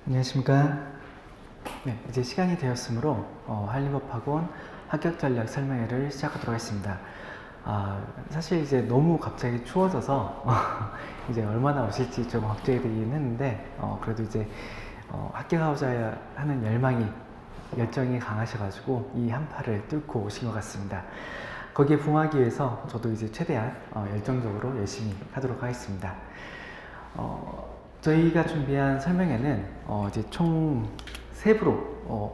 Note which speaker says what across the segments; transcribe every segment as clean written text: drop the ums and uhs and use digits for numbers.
Speaker 1: 안녕하십니까. 네, 이제 시간이 되었으므로 한림법학원 합격 전략 설명회를 시작하도록 하겠습니다. 사실 이제 너무 갑자기 추워져서 이제 얼마나 오실지 좀 걱정이 되긴 했는데 그래도 이제 합격하고자 하는 열정이 강하셔가지고 이 한파를 뚫고 오신 것 같습니다. 거기에 부응하기 위해서 저도 이제 최대한 열정적으로 열심히 하도록 하겠습니다. 저희가 준비한 설명회는 이제 총 3부로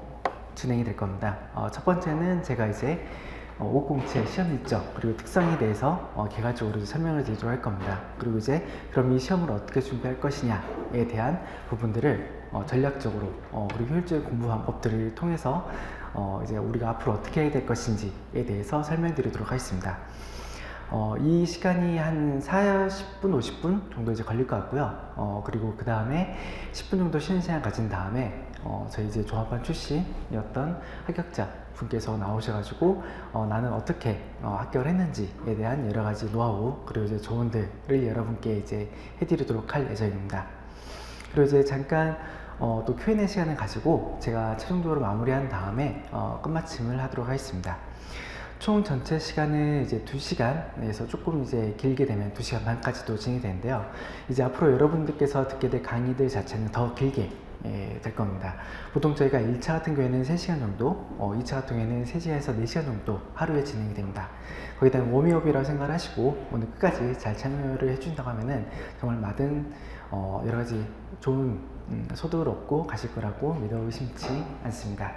Speaker 1: 진행이 될 겁니다. 첫 번째는 제가 이제 507 시험 일정 그리고 특성에 대해서 개괄적으로 설명을 드리도록 할 겁니다. 그리고 이제 그럼 이 시험을 어떻게 준비할 것이냐에 대한 부분들을 전략적으로 그리고 효율적인 공부 방법들을 통해서 이제 우리가 앞으로 어떻게 해야 될 것인지에 대해서 설명드리도록 하겠습니다. 이 시간이 한 40분, 50분 정도 이제 걸릴 것 같고요. 그리고 그 다음에 10분 정도 쉬는 시간 가진 다음에 저희 이제 조합반 출신이었던 합격자 분께서 나오셔가지고 나는 어떻게 합격을 했는지에 대한 여러 가지 노하우 그리고 이제 조언들을 여러분께 이제 해드리도록 할 예정입니다. 그리고 이제 잠깐 또 Q&A 시간을 가지고 제가 최종적으로 마무리한 다음에 끝마침을 하도록 하겠습니다. 총 전체 시간은 이제 2시간에서 조금 이제 길게 되면 2시간 반까지도 진행이 되는데요. 이제 앞으로 여러분들께서 듣게 될 강의들 자체는 더 길게 될 겁니다. 보통 저희가 1차 같은 경우에는 3시간 정도, 2차 같은 경우에는 3시간에서 4시간 정도 하루에 진행이 됩니다. 거기다 워밍업이라고 생각을 하시고 오늘 끝까지 잘 참여를 해준다고 하면은 정말 많은 여러 가지 좋은 소득을 얻고 가실 거라고 믿어 의심치 않습니다.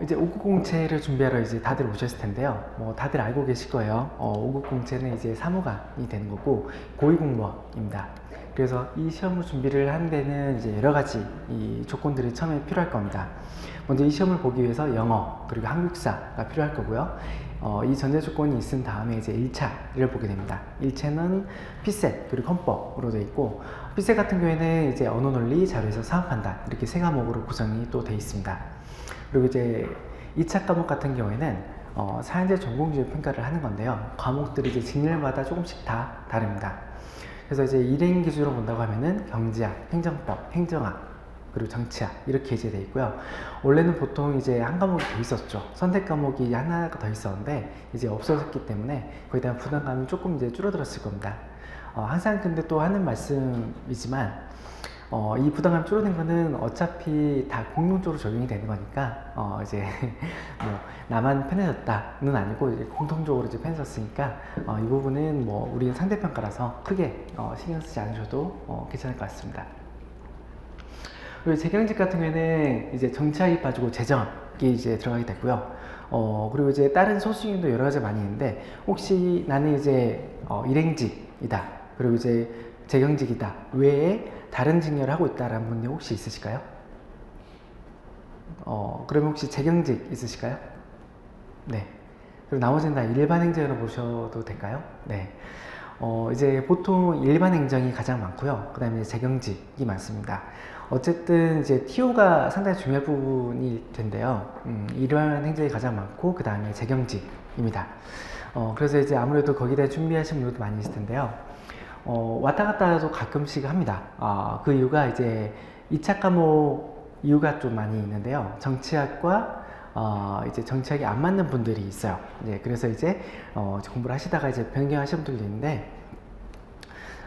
Speaker 1: 이제 590체를 준비하러 이제 다들 오셨을 텐데요. 다들 알고 계실 거예요. 590체는 이제 사무관이 되는 거고 고위공무원입니다. 그래서 이 시험을 준비를 하는 데는 이제 여러 가지 이 조건들이 처음에 필요할 겁니다. 먼저 이 시험을 보기 위해서 영어 그리고 한국사가 필요할 거고요. 이 전제 조건이 있은 다음에 이제 1차를 보게 됩니다. 1차는 피셋 그리고 헌법으로 되어 있고 피셋 같은 경우에는 이제 언어 논리, 자료에서 사업 판단 이렇게 3과목으로 구성이 또 되어 있습니다. 그리고 이제 2차 과목 같은 경우에는 사연제 전공주의 평가를 하는 건데요. 과목들이 이제 직렬마다 조금씩 다 다릅니다. 그래서 이제 일행 기준으로 본다고 하면은 경제학, 행정법, 행정학, 그리고 정치학 이렇게 이제 돼 있고요. 원래는 보통 이제 한 과목이 더 있었죠. 선택 과목이 하나가 더 있었는데 이제 없어졌기 때문에 거기에 대한 부담감이 조금 이제 줄어들었을 겁니다. 항상 근데 또 하는 말씀이지만 이 부담감 줄어든 거는 어차피 다 공통적으로 적용이 되는 거니까 이제 뭐 나만 편해졌다는 아니고 이제 공통적으로 이제 편해졌으니까 이 부분은 뭐 우리 상대평가라서 크게 신경 쓰지 않으셔도 괜찮을 것 같습니다. 그리고 재경직 같은 경우에는 이제 정치학이 빠지고 재정학이 이제 들어가게 됐고요. 그리고 이제 다른 소수인도 여러 가지 많이 있는데 혹시 나는 이제 일행직이다 그리고 이제 재경직이다 외에 다른 직렬을 하고 있다라는 분이 혹시 있으실까요? 그러면 혹시 재경직 있으실까요? 네. 그리고 나머지는 다 일반 행정으로 보셔도 될까요? 네. 이제 보통 일반 행정이 가장 많고요. 그 다음에 재경직이 많습니다. 어쨌든 이제 TO가 상당히 중요한 부분이 텐데요. 일반 행정이 가장 많고 그 다음에 재경직입니다. 그래서 이제 아무래도 거기에 대해 준비하신 분들도 많이 있을 텐데요. 왔다 갔다도 가끔씩 합니다. 그 이유가 이제 2차 과목 이유가 좀 많이 있는데요. 정치학과 이제 정치학이 안 맞는 분들이 있어요. 그래서 이제 공부를 하시다가 이제 변경하시는 분들도 있는데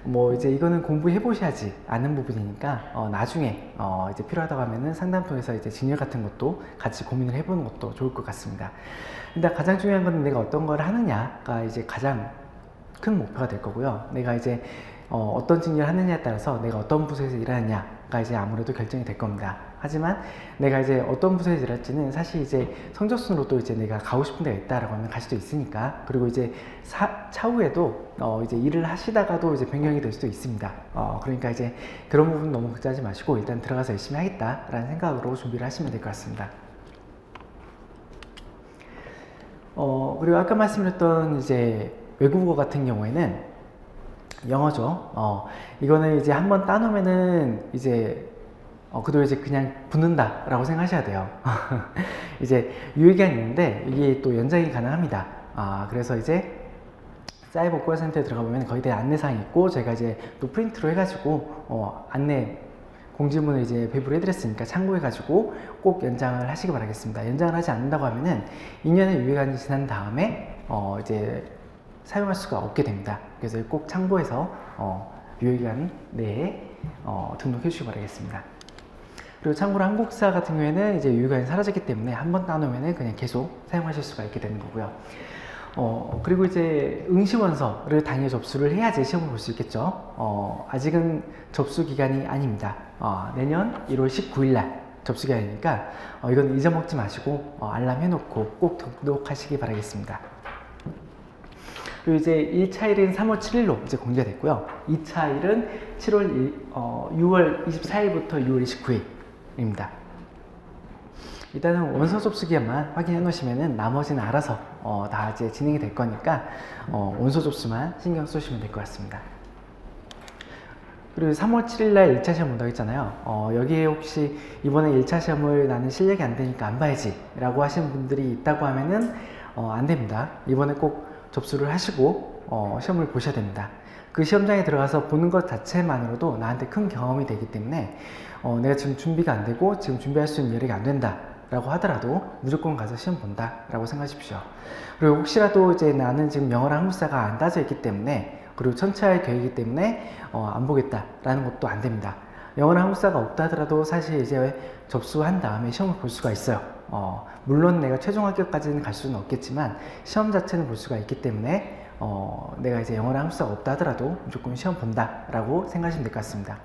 Speaker 1: 뭐 이제 이거는 공부해 보셔야지 아는 부분이니까 나중에 이제 필요하다고 하면은 상담 통해서 이제 진열 같은 것도 같이 고민을 해보는 것도 좋을 것 같습니다. 근데 가장 중요한 건 내가 어떤 걸 하느냐가 이제 가장 큰 목표가 될 거고요. 내가 이제 어떤 직렬을 하느냐에 따라서 내가 어떤 부서에서 일하느냐가 이제 아무래도 결정이 될 겁니다. 하지만 내가 이제 어떤 부서에서 일할지는 사실 이제 성적순으로도 이제 내가 가고 싶은 데가 있다라고 하면 갈 수도 있으니까 그리고 이제 차후에도 이제 일을 하시다가도 이제 변경이 될 수도 있습니다. 그러니까 이제 그런 부분 너무 걱정하지 마시고 일단 들어가서 열심히 하겠다라는 생각으로 준비를 하시면 될 것 같습니다. 그리고 아까 말씀드렸던 이제 외국어 같은 경우에는 영어죠. 이거는 이제 한번 따놓으면은 이제 그대로 이제 그냥 붙는다라고 생각하셔야 돼요. 이제 유예기간이 있는데 이게 또 연장이 가능합니다. 그래서 이제 사이버 국가센터에 들어가 보면 거기에 대한 안내사항이 있고 제가 이제 또 프린트로 해가지고 안내 공지문을 이제 배부를 해드렸으니까 참고해가지고 꼭 연장을 하시기 바라겠습니다. 연장을 하지 않는다고 하면은 2년의 유예기간이 지난 다음에 이제 사용할 수가 없게 됩니다. 그래서 꼭 참고해서 유예기간 내에 등록해 주시기 바라겠습니다. 그리고 참고로 한국사 같은 경우에는 이제 유예기간이 사라졌기 때문에 한번 따놓으면 그냥 계속 사용하실 수가 있게 되는 거고요. 그리고 이제 응시원서를 당일 접수를 해야지 시험을 볼 수 있겠죠. 아직은 접수 기간이 아닙니다. 내년 1월 19일 날 접수 기간이니까 이건 잊어먹지 마시고 알람 해놓고 꼭 등록하시기 바라겠습니다. 그리고 이제 1차일은 3월 7일로 이제 공개가 됐고요. 2차일은 6월 24일부터 6월 29일입니다. 일단은 원서 접수 기간만 확인해 놓으시면은 나머지는 알아서 다 이제 진행이 될 거니까 원서 접수만 신경 쓰시면 될 것 같습니다. 그리고 3월 7일 날 1차 시험 본다고 했잖아요. 여기에 혹시 이번에 1차 시험을 나는 실력이 안 되니까 안 봐야지 라고 하시는 분들이 있다고 하면은 안 됩니다. 이번에 꼭 접수를 하시고 시험을 보셔야 됩니다. 그 시험장에 들어가서 보는 것 자체만으로도 나한테 큰 경험이 되기 때문에 내가 지금 준비가 안 되고 지금 준비할 수 있는 여력이 안 된다 라고 하더라도 무조건 가서 시험 본다 라고 생각하십시오. 그리고 혹시라도 이제 나는 지금 영어랑 한국사가 안 따져 있기 때문에 그리고 천차의 계획이기 때문에 안 보겠다 라는 것도 안 됩니다. 영어랑 한국사가 없다 하더라도 사실 이제 접수한 다음에 시험을 볼 수가 있어요. 물론 내가 최종 합격까지는 갈 수는 없겠지만 시험 자체는 볼 수가 있기 때문에 내가 이제 영어랑 한국사가 없다 하더라도 무조건 시험 본다 라고 생각하시면 될 것 같습니다.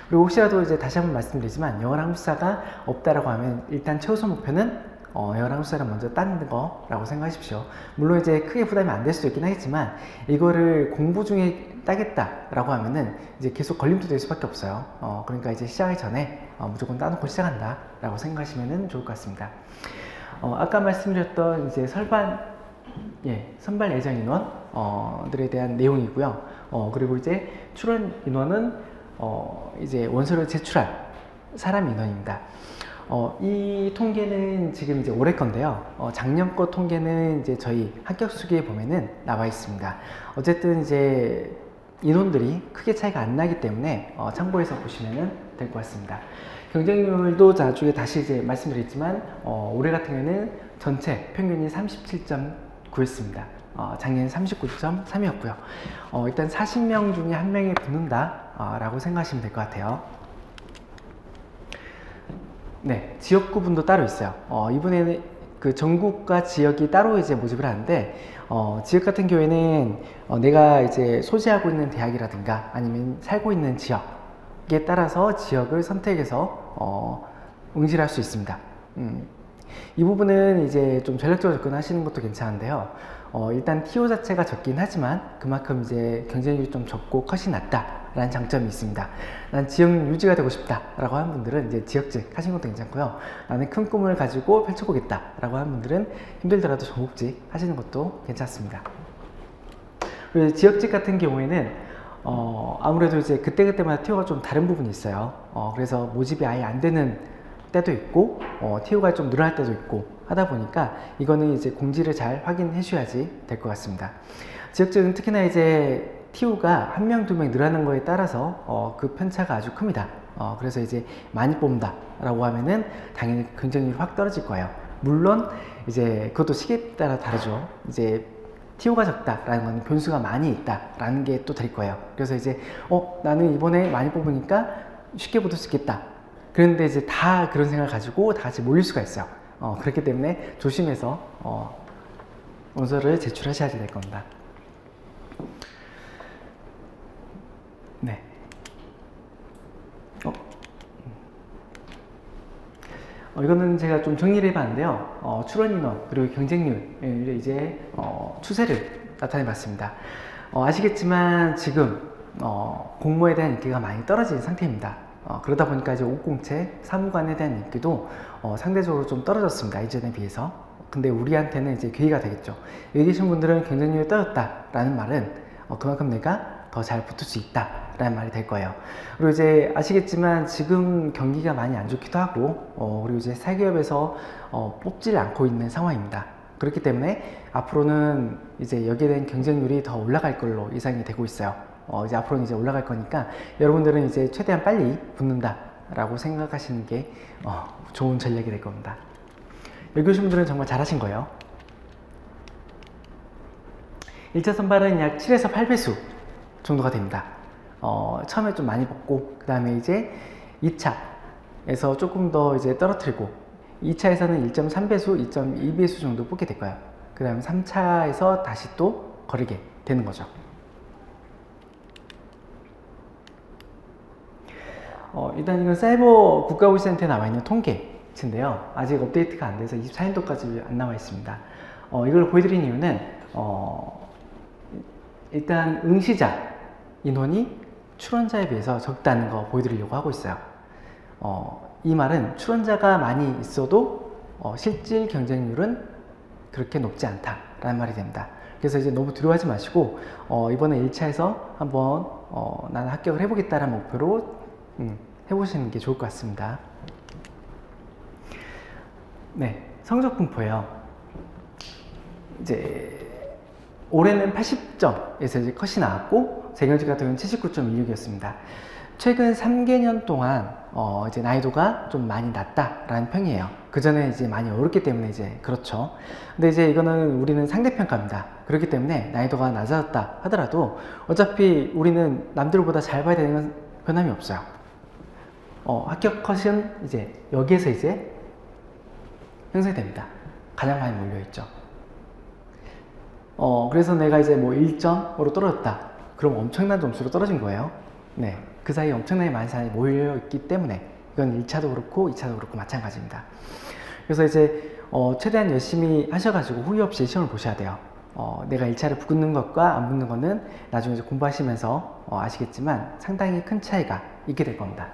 Speaker 1: 그리고 혹시라도 이제 다시 한번 말씀드리지만 영어랑 한국사가 없다라고 하면 일단 최우선 목표는 영어랑 한국사를 먼저 따는 거라고 생각하십시오. 물론 이제 크게 부담이 안 될 수도 있긴 하겠지만 이거를 공부 중에 따겠다라고 하면은 이제 계속 걸림돌 될 수밖에 없어요. 그러니까 이제 시작하기 전에 무조건 따놓고 시작한다 라고 생각하시면 좋을 것 같습니다. 아까 말씀드렸던 이제 선발 예정 인원들에 대한 내용이고요. 그리고 이제 출원 인원은 이제 원서를 제출할 사람 인원입니다. 이 통계는 지금 이제 올해 건데요. 작년 거 통계는 이제 저희 합격 수기에 보면은 나와 있습니다. 어쨌든 이제 인원들이 크게 차이가 안 나기 때문에 참고해서 보시면 될 것 같습니다. 경쟁률도 나중에 다시 이제 말씀드렸지만 올해 같은 경우에는 전체 평균이 37.9였습니다. 작년 39.3이었고요. 일단 40명 중에 한 명이 붙는다 라고 생각하시면 될 것 같아요. 네, 지역 구분도 따로 있어요. 이번에는 그 전국과 지역이 따로 이제 모집을 하는데 지역 같은 경우에는 내가 이제 소재하고 있는 대학이라든가 아니면 살고 있는 지역에 따라서 지역을 선택해서 응시를 할 수 있습니다. 이 부분은 이제 좀 전략적으로 접근하시는 것도 괜찮은데요. 일단 TO 자체가 적긴 하지만 그만큼 이제 경쟁률이 좀 적고 컷이 낮다라는 장점이 있습니다. 난 지역 유지가 되고 싶다라고 하는 분들은 이제 지역직 하시는 것도 괜찮고요. 나는 큰 꿈을 가지고 펼쳐보겠다라고 하는 분들은 힘들더라도 전국직 하시는 것도 괜찮습니다. 그리고 지역직 같은 경우에는 아무래도 이제 그때그때마다 TO가 좀 다른 부분이 있어요. 그래서 모집이 아예 안 되는 때도 있고 TO가 좀 늘어날 때도 있고 하다 보니까 이거는 이제 공지를 잘 확인해 주셔야지 될 것 같습니다. 지역적은 특히나 이제 TO가 한 명, 두 명 늘어나는 거에 따라서 그 편차가 아주 큽니다. 그래서 이제 많이 뽑는다 라고 하면은 당연히 경쟁률이 확 떨어질 거예요. 물론 이제 그것도 시기에 따라 다르죠. 이제 TO가 적다라는 건 변수가 많이 있다라는 게 또 될 거예요. 그래서 이제 나는 이번에 많이 뽑으니까 쉽게 붙을 수 있겠다. 그런데 이제 다 그런 생각을 가지고 다 같이 몰릴 수가 있어요. 그렇기 때문에 조심해서 원서를 제출하셔야 될 겁니다. 네. 이거는 제가 좀 정리를 해봤는데요. 출원 인원 그리고 경쟁률 이제 추세를 나타내 봤습니다. 아시겠지만 지금 공모에 대한 인기가 많이 떨어진 상태입니다. 그러다 보니까 이제 오공채 사무관에 대한 인기도 상대적으로 좀 떨어졌습니다. 이전에 비해서. 근데 우리한테는 이제 기회가 되겠죠. 여기 계신 분들은 경쟁률이 떨어졌다라는 말은 그만큼 내가 더 잘 붙을 수 있다 라는 말이 될 거예요. 그리고 이제 아시겠지만 지금 경기가 많이 안 좋기도 하고 그리고 이제 사기업에서 뽑질 않고 있는 상황입니다. 그렇기 때문에 앞으로는 이제 여기에 대한 경쟁률이 더 올라갈 걸로 예상이 되고 있어요. 이제 앞으로는 이제 올라갈 거니까 여러분들은 이제 최대한 빨리 붙는다 라고 생각하시는 게 좋은 전략이 될 겁니다. 여기 오신 분들은 정말 잘하신 거예요. 1차 선발은 약 7에서 8배수 정도가 됩니다. 처음에 좀 많이 뽑고 그 다음에 이제 2차에서 조금 더 이제 떨어뜨리고 2차에서는 1.3배수, 2.2배수 정도 뽑게 될 거예요. 그 다음에 3차에서 다시 또 거르게 되는 거죠. 일단 이건 사이버 국가고시센터에 나와 있는 통계치인데요. 아직 업데이트가 안 돼서 24년도까지 안 나와 있습니다. 이걸 보여드린 이유는 일단 응시자 인원이 출원자에 비해서 적다는 거 보여드리려고 하고 있어요. 이 말은 출원자가 많이 있어도 실질 경쟁률은 그렇게 높지 않다라는 말이 됩니다. 그래서 이제 너무 두려워하지 마시고 이번에 1차에서 한번 나는 합격을 해보겠다는 목표로 해보시는 게 좋을 것 같습니다. 네, 성적 분포예요. 이제 올해는 80점에서 이제 컷이 나왔고 재경직 같은 경우는 79.16이었습니다. 최근 3개년 동안 이제 난이도가 좀 많이 낮다라는 평이에요. 그 전에 이제 많이 어렵기 때문에 이제 그렇죠. 근데 이제 이거는 우리는 상대평가입니다. 그렇기 때문에 난이도가 낮아졌다 하더라도 어차피 우리는 남들보다 잘 봐야 되는 건 변함이 없어요. 합격 컷은 이제 여기에서 이제 형성이 됩니다. 가장 많이 몰려있죠. 그래서 내가 이제 뭐 1점으로 떨어졌다. 그럼 엄청난 점수로 떨어진 거예요. 네. 그 사이에 엄청나게 많은 사람이 모여있기 때문에 이건 1차도 그렇고 2차도 그렇고 마찬가지입니다. 그래서 이제 최대한 열심히 하셔가지고 후회 없이 시험을 보셔야 돼요. 내가 1차를 붙는 것과 안 붙는 거는 나중에 이제 공부하시면서 아시겠지만 상당히 큰 차이가 있게 될 겁니다.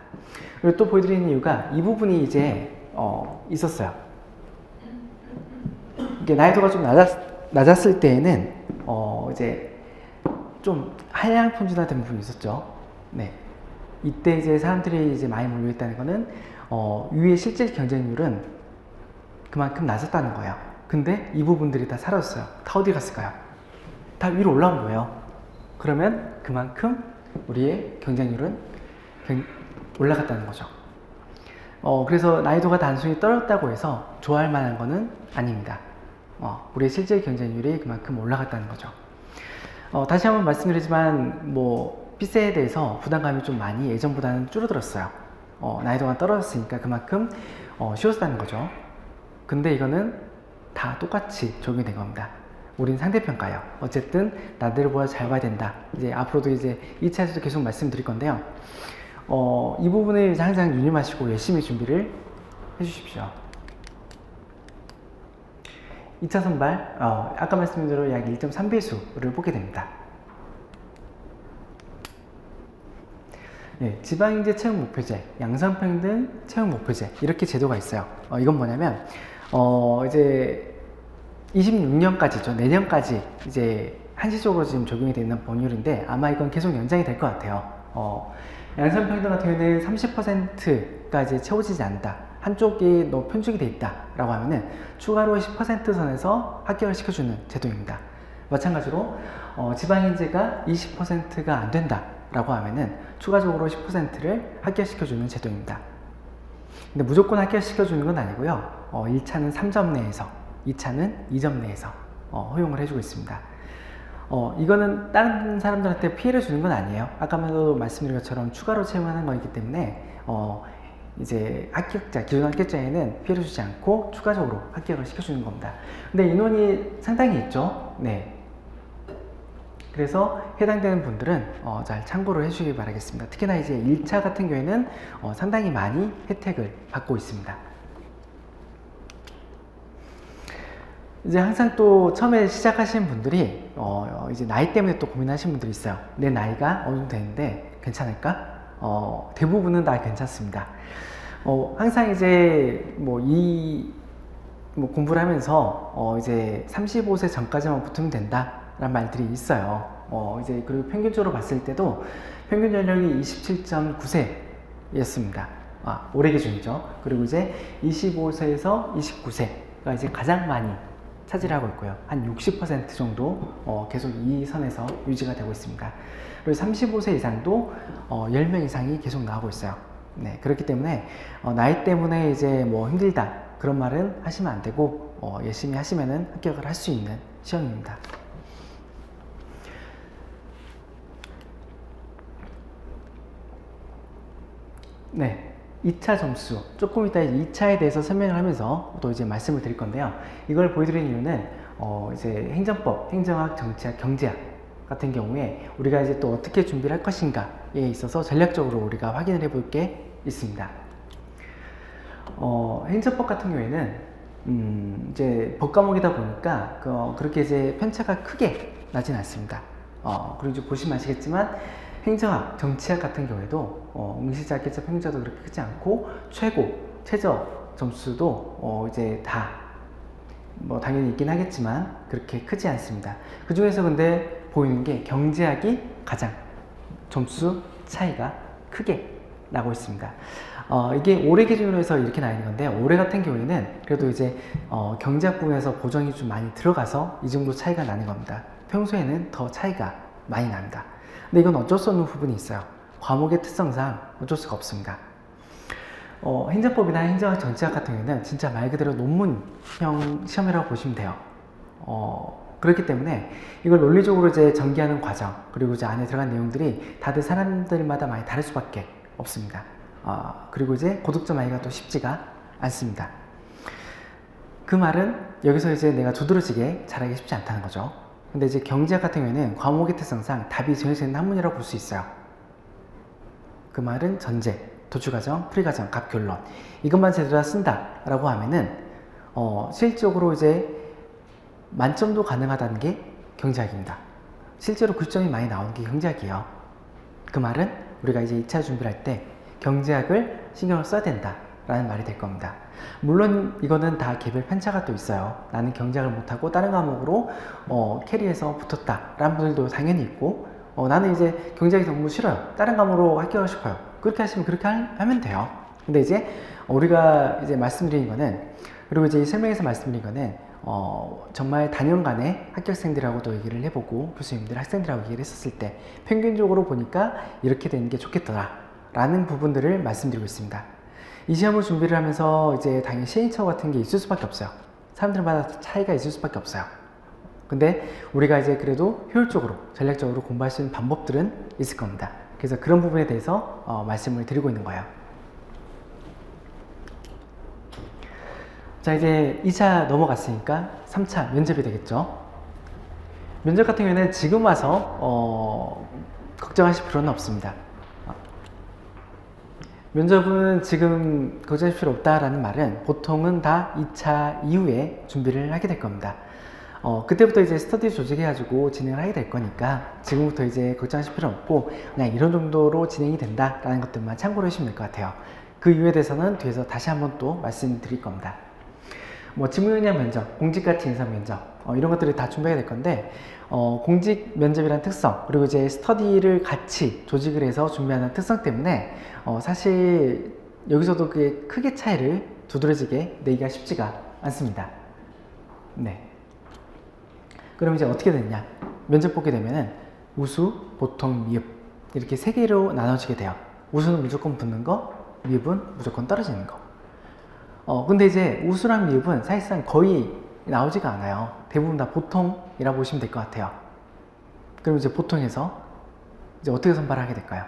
Speaker 1: 그리고 또 보여드리는 이유가 이 부분이 이제 있었어요. 이게 난이도가 좀 낮았을 때에는 이제 좀 하향 평준화된 부분이 있었죠. 네. 이때 이제 사람들이 이제 많이 몰려있다는 거는 위의 실질 경쟁률은 그만큼 낮았다는 거예요. 근데 이 부분들이 다 사라졌어요. 다 어디 갔을까요? 다 위로 올라온 거예요. 그러면 그만큼 우리의 경쟁률은 올라갔다는 거죠. 그래서 난이도가 단순히 떨어졌다고 해서 좋아할 만한 거는 아닙니다. 우리의 실질 경쟁률이 그만큼 올라갔다는 거죠. 다시 한번 말씀드리지만 뭐 피세에 대해서 부담감이 좀 많이 예전보다는 줄어들었어요. 난이도가 떨어졌으니까 그만큼 쉬웠다는 거죠. 근데 이거는 다 똑같이 적용이 된 겁니다. 우린 상대평가예요. 어쨌든 나들보다 잘 봐야 된다. 이제 앞으로도 이제 2차에서도 계속 말씀드릴 건데요. 이 부분을 이제 항상 유념하시고 열심히 준비를 해주십시오. 2차 선발, 아까 말씀드린 대로 약 1.3배수를 보게 됩니다. 네, 지방인재 채용 목표제, 양성평등 채용 목표제 이렇게 제도가 있어요. 이건 뭐냐면 이제 26년까지죠. 내년까지 이제 한시적으로 지금 적용이 되는 법률인데 아마 이건 계속 연장이 될 것 같아요. 양성평등 같은 경우에는 30%가 이제 채워지지 않는다. 한쪽이 너무 편중이 돼 있다 라고 하면은 추가로 10% 선에서 합격을 시켜주는 제도입니다. 마찬가지로 지방인재가 20%가 안 된다 라고 하면은 추가적으로 10%를 합격시켜주는 제도입니다. 근데 무조건 합격시켜주는 건 아니고요. 1차는 3점 내에서 2차는 2점 내에서 허용을 해주고 있습니다. 이거는 다른 사람들한테 피해를 주는 건 아니에요. 아까도 말씀드린 것처럼 추가로 채용하는 거이기 때문에 이제 합격자, 기존 합격자에는 피해를 주지 않고 추가적으로 합격을 시켜주는 겁니다. 근데 인원이 상당히 있죠. 네. 그래서 해당되는 분들은 잘 참고를 해주시기 바라겠습니다. 특히나 이제 1차 같은 경우에는 상당히 많이 혜택을 받고 있습니다. 이제 항상 또 처음에 시작하시는 분들이 이제 나이 때문에 또 고민하시는 분들이 있어요. 내 나이가 어느 정도 되는데 괜찮을까? 대부분은 다 괜찮습니다. 항상 이제 뭐 공부를 하면서 이제 35세 전까지만 붙으면 된다 라는 말들이 있어요. 이제 그리고 평균적으로 봤을 때도 평균 연령이 27.9세 였습니다. 올해 기준이죠. 그리고 이제 25세에서 29세가 이제 가장 많이 차지하고 있고요. 한 60% 정도 계속 이 선에서 유지가 되고 있습니다. 그리고 35세 이상도 10명 이상이 계속 나오고 있어요. 네, 그렇기 때문에 나이 때문에 이제 뭐 힘들다 그런 말은 하시면 안 되고 열심히 하시면은 합격을 할 수 있는 시험입니다. 네, 2차 점수 조금 이따 2차에 대해서 설명을 하면서 또 이제 말씀을 드릴 건데요. 이걸 보여드리는 이유는 이제 행정법, 행정학, 정치학, 경제학 같은 경우에 우리가 이제 또 어떻게 준비를 할 것인가에 있어서 전략적으로 우리가 확인을 해볼 게 있습니다. 행정법 같은 경우에는 이제 법 과목이다 보니까 그렇게 이제 편차가 크게 나진 않습니다. 그리고 이제 보시면 아시겠지만 행정학, 정치학 같은 경우에도 응시자격증 평가도 그렇게 크지 않고 최저 점수도 이제 다 뭐 당연히 있긴 하겠지만 그렇게 크지 않습니다. 그 중에서 근데 보이는 게 경제학이 가장 점수 차이가 크게 나고 있습니다. 이게 올해 기준으로 해서 이렇게 나있는 건데 올해 같은 경우에는 그래도 이제 경제학 부분에서 보정이 좀 많이 들어가서 이 정도 차이가 나는 겁니다. 평소에는 더 차이가 많이 납니다. 근데 이건 어쩔 수 없는 부분이 있어요. 과목의 특성상 어쩔 수가 없습니다. 행정법이나 행정학, 정치학 같은 경우는 진짜 말 그대로 논문형 시험이라고 보시면 돼요. 그렇기 때문에 이걸 논리적으로 이제 전개하는 과정, 그리고 이제 안에 들어간 내용들이 다들 사람들마다 많이 다를 수밖에 없습니다. 그리고 이제 고득점 하기가 또 쉽지가 않습니다. 그 말은 여기서 이제 내가 두드러지게 잘하기 쉽지 않다는 거죠. 근데 이제 경제학 같은 경우에는 과목의 특성상 답이 정해져 있는 한문이라고 볼 수 있어요. 그 말은 전제, 도출과정, 풀이과정, 갑결론 이것만 제대로 다 쓴다 라고 하면은 실질적으로 이제 만점도 가능하다는 게 경제학입니다. 실제로 교점이 많이 나오는 게 경제학이에요. 그 말은 우리가 이제 2차 준비를 할 때 경제학을 신경을 써야 된다 라는 말이 될 겁니다. 물론 이거는 다 개별 편차가 또 있어요. 나는 경제학을 못하고 다른 과목으로 캐리해서 붙었다 라는 분들도 당연히 있고 나는 이제 경제학이 너무 싫어요. 다른 과목으로 합격하고 싶어요. 그렇게 하시면 그렇게 하면 돼요. 근데 이제 우리가 이제 말씀드린 거는 그리고 이제 설명에서 말씀드린 거는 정말 단연간에 합격생들하고도 얘기를 해보고 교수님들 학생들하고 얘기를 했었을 때 평균적으로 보니까 이렇게 되는 게 좋겠더라 라는 부분들을 말씀드리고 있습니다. 이 시험을 준비를 하면서 이제 당연히 시행착오 같은 게 있을 수밖에 없어요. 사람들마다 차이가 있을 수밖에 없어요. 근데 우리가 이제 그래도 효율적으로 전략적으로 공부할 수 있는 방법들은 있을 겁니다. 그래서 그런 부분에 대해서 말씀을 드리고 있는 거예요. 자, 이제 2차 넘어갔으니까 3차 면접이 되겠죠. 면접 같은 경우에는 지금 와서 걱정하실 필요는 없습니다. 면접은 지금 걱정하실 필요 없다라는 말은 보통은 다 2차 이후에 준비를 하게 될 겁니다. 그때부터 이제 스터디 조직해가지고 진행을 하게 될 거니까 지금부터 이제 걱정하실 필요 없고 그냥 이런 정도로 진행이 된다라는 것들만 참고를 해주시면 될 것 같아요. 그 이유에 대해서는 뒤에서 다시 한번 또 말씀드릴 겁니다. 뭐 직무영역 면접, 공직가치 인성 면접 이런 것들을 다 준비해야 될 건데 공직 면접이라는 특성 그리고 이제 스터디를 같이 조직을 해서 준비하는 특성 때문에 사실 여기서도 그게 크게 차이를 두드러지게 내기가 쉽지가 않습니다. 네. 그럼 이제 어떻게 되느냐? 면접 보게 되면은 우수, 보통, 미흡 이렇게 세 개로 나눠지게 돼요. 우수는 무조건 붙는 거, 미흡은 무조건 떨어지는 거. 근데 이제 우수랑 미흡은 사실상 거의 나오지가 않아요. 대부분 다 보통이라고 보시면 될 것 같아요. 그럼 이제 보통에서 이제 어떻게 선발을 하게 될까요?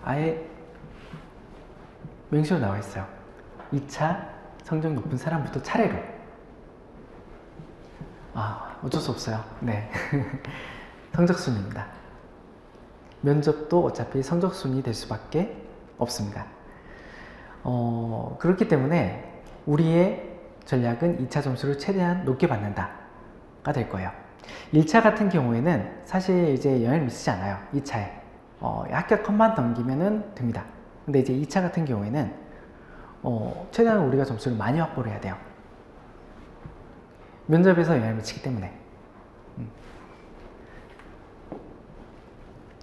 Speaker 1: 아예 명시로 나와 있어요. 2차 성적 높은 사람부터 차례로. 어쩔 수 없어요. 네. 성적순입니다. 면접도 어차피 성적순이 될 수밖에 없습니다. 그렇기 때문에 우리의 전략은 2차 점수를 최대한 높게 받는다가 될 거예요. 1차 같은 경우에는 사실 이제 영향을 미치지 않아요. 2차에. 합격 컷만 넘기면 됩니다. 근데 이제 2차 같은 경우에는 최대한 우리가 점수를 많이 확보를 해야 돼요. 면접에서 영향을 미치기 때문에.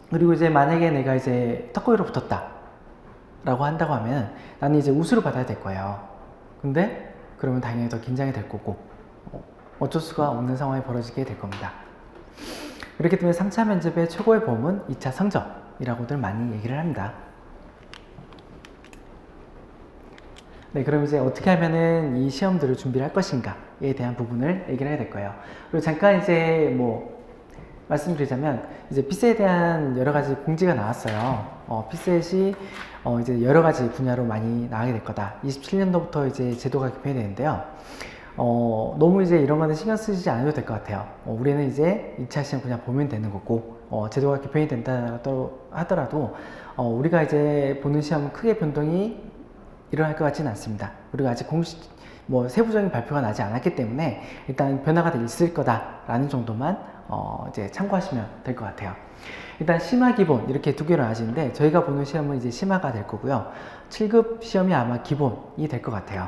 Speaker 1: 그리고 이제 만약에 내가 이제 턱걸이로 붙었다 라고 한다고 하면 나는 이제 우수를 받아야 될 거예요. 근데 그러면 당연히 더 긴장이 될 거고 어쩔 수가 없는 상황이 벌어지게 될 겁니다. 그렇기 때문에 3차 면접의 최고의 보험은 2차 성적이라고 시험이라고들 많이 얘기를 합니다. 네, 그럼 이제 어떻게 하면은 이 시험들을 준비를 할 것인가에 대한 부분을 얘기를 해야 될 거예요. 그리고 잠깐 이제 말씀드리자면 이제 피셋에 대한 여러 가지 공지가 나왔어요. 피셋이 이제 여러 가지 분야로 많이 나가게 될 거다. 27년도부터 이제 제도가 개편이 되는데요. 너무 이제 이런 거는 신경 쓰지 않아도 될 것 같아요. 우리는 이제 2차 시험 그냥 보면 되는 거고, 제도가 개편이 된다 하더라도, 우리가 이제 보는 시험은 크게 변동이 일어날 것 같지는 않습니다. 우리가 아직 공식, 세부적인 발표가 나지 않았기 때문에 일단 변화가 있을 거다라는 정도만, 이제 참고하시면 될 것 같아요. 일단 심화 기본 이렇게 두 개로 나눠지는데 저희가 보는 시험은 이제 심화가 될 거고요. 7급 시험이 아마 기본이 될 것 같아요.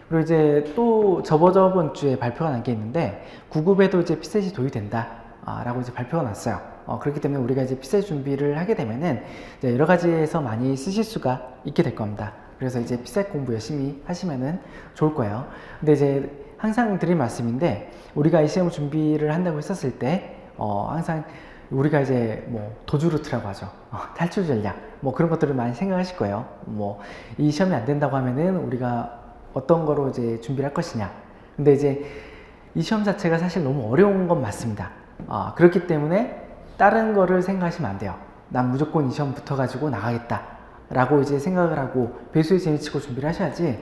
Speaker 1: 그리고 이제 또 저번 주에 발표가 난 게 있는데 9급에도 이제 피셋이 도입된다 라고 이제 발표가 났어요. 그렇기 때문에 우리가 이제 피셋 준비를 하게 되면은 이제 여러 가지에서 많이 쓰실 수가 있게 될 겁니다. 그래서 이제 피셋 공부 열심히 하시면은 좋을 거예요. 근데 이제 항상 드린 말씀인데 우리가 이 시험 준비를 한다고 했었을 때 항상 우리가 이제 도주 루트라고 하죠. 탈출 전략 그런 것들을 많이 생각하실 거예요. 이 시험이 안 된다고 하면은 우리가 어떤 거로 이제 준비를 할 것이냐. 근데 이제 이 시험 자체가 사실 너무 어려운 건 맞습니다. 그렇기 때문에 다른 거를 생각하시면 안 돼요. 난 무조건 이 시험 붙어가지고 나가겠다 라고 이제 생각을 하고 배수에 재미치고 준비를 하셔야지,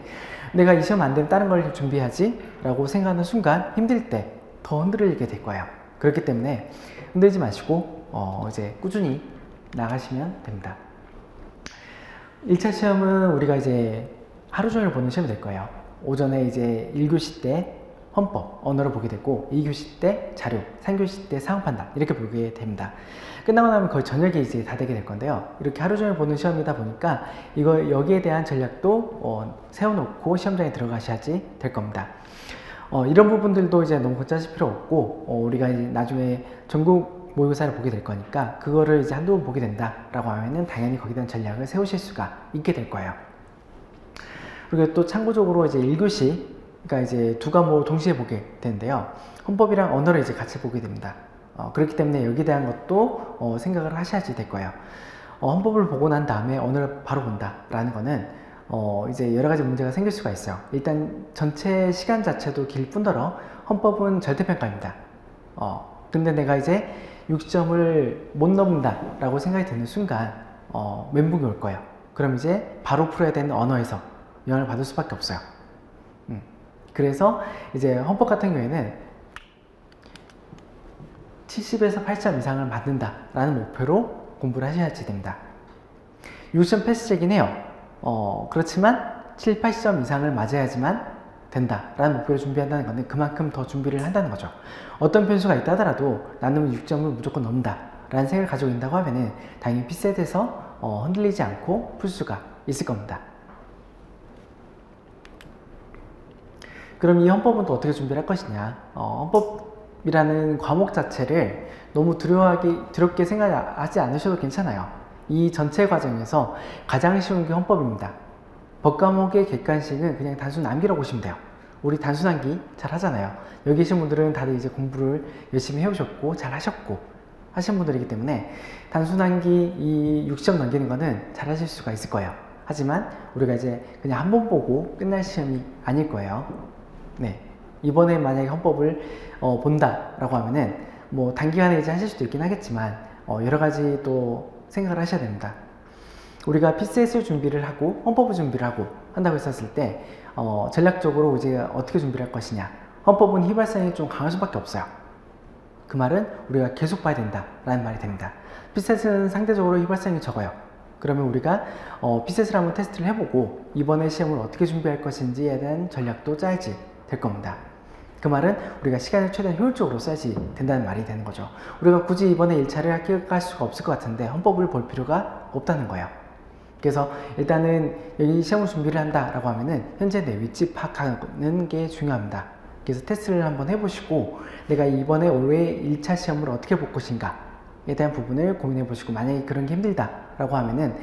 Speaker 1: 내가 이 시험 안 되면 다른 걸 준비해야지 라고 생각하는 순간 힘들 때 더 흔들리게 될 거예요. 그렇기 때문에 흔들지 마시고 이제 꾸준히 나가시면 됩니다. 1차 시험은 우리가 이제 하루 종일 보는 시험이 될 거예요. 오전에 이제 1교시 때 헌법, 언어를 보게 되고 2교시 때 자료, 3교시 때 상황 판단 이렇게 보게 됩니다. 끝나고 나면 거의 저녁에 이제 다 되게 될 건데요. 이렇게 하루 종일 보는 시험이다 보니까 여기에 대한 전략도 세워놓고 시험장에 들어가셔야지 될 겁니다. 이런 부분들도 이제 너무 고짜실 필요 없고 우리가 이제 나중에 전국 모의고사를 보게 될 거니까 그거를 이제 한두 번 보게 된다라고 하면은 당연히 거기에 대한 전략을 세우실 수가 있게 될 거예요. 그리고 또 참고적으로 이제 1교시, 그러니까 이제 두 과목을 동시에 보게 되는데요. 헌법이랑 언어를 이제 같이 보게 됩니다. 그렇기 때문에 여기에 대한 것도 생각을 하셔야지 될 거예요. 헌법을 보고 난 다음에 언어를 바로 본다라는 거는 이제 여러 가지 문제가 생길 수가 있어요. 일단 전체 시간 자체도 길 뿐더러 헌법은 절대평가입니다. 근데 내가 이제 60점을 못 넘는다 라고 생각이 드는 순간 멘붕이 올 거예요. 그럼 이제 바로 풀어야 되는 언어에서 영향을 받을 수밖에 없어요. 그래서 이제 헌법 같은 경우에는 70에서 80점 이상을 맞는다 라는 목표로 공부를 하셔야지 됩니다. 60점 패스제긴 해요. 그렇지만 7, 80점 이상을 맞아야지만 된다 라는 목표를 준비한다는 것은 그만큼 더 준비를 한다는 거죠. 어떤 변수가 있다 하더라도 나는 6점을 무조건 넘는다 라는 생각을 가지고 있다고 하면은 당연히 피셋에서 흔들리지 않고 풀 수가 있을 겁니다. 그럼 이 헌법은 또 어떻게 준비를 할 것이냐. 헌법이라는 과목 자체를 너무 두렵게 생각하지 않으셔도 괜찮아요. 이 전체 과정에서 가장 쉬운 게 헌법입니다. 법과목의 객관식은 그냥 단순 암기라고 보시면 돼요. 우리 단순 암기 잘 하잖아요. 여기 계신 분들은 다들 이제 공부를 열심히 해오셨고 잘 하셨고 하신 분들이기 때문에 단순 암기 이 60점 넘기는 거는 잘 하실 수가 있을 거예요. 하지만 우리가 이제 그냥 한 번 보고 끝날 시험이 아닐 거예요. 네, 이번에 만약에 헌법을 본다라고 하면은 단기간에 이제 하실 수도 있긴 하겠지만 여러 가지 또 생각을 하셔야 됩니다. 우리가 피셋을 준비를 하고 헌법을 준비를 하고 한다고 했었을 때 전략적으로 이제 어떻게 준비를 할 것이냐. 헌법은 휘발성이 좀 강할 수밖에 없어요. 그 말은 우리가 계속 봐야 된다 라는 말이 됩니다. 피셋은 상대적으로 휘발성이 적어요. 그러면 우리가 피셋을 한번 테스트를 해보고 이번에 시험을 어떻게 준비할 것인지에 대한 전략도 짜야지 될 겁니다. 그 말은 우리가 시간을 최대한 효율적으로 써야지 된다는 말이 되는 거죠. 우리가 굳이 이번에 1차를 합격할 수가 없을 것 같은데 헌법을 볼 필요가 없다는 거예요. 그래서 일단은 여기 시험을 준비를 한다라고 하면은 현재 내 위치 파악하는 게 중요합니다. 그래서 테스트를 한번 해보시고 내가 이번에 올해 1차 시험을 어떻게 볼 것인가에 대한 부분을 고민해 보시고, 만약에 그런 게 힘들다라고 하면은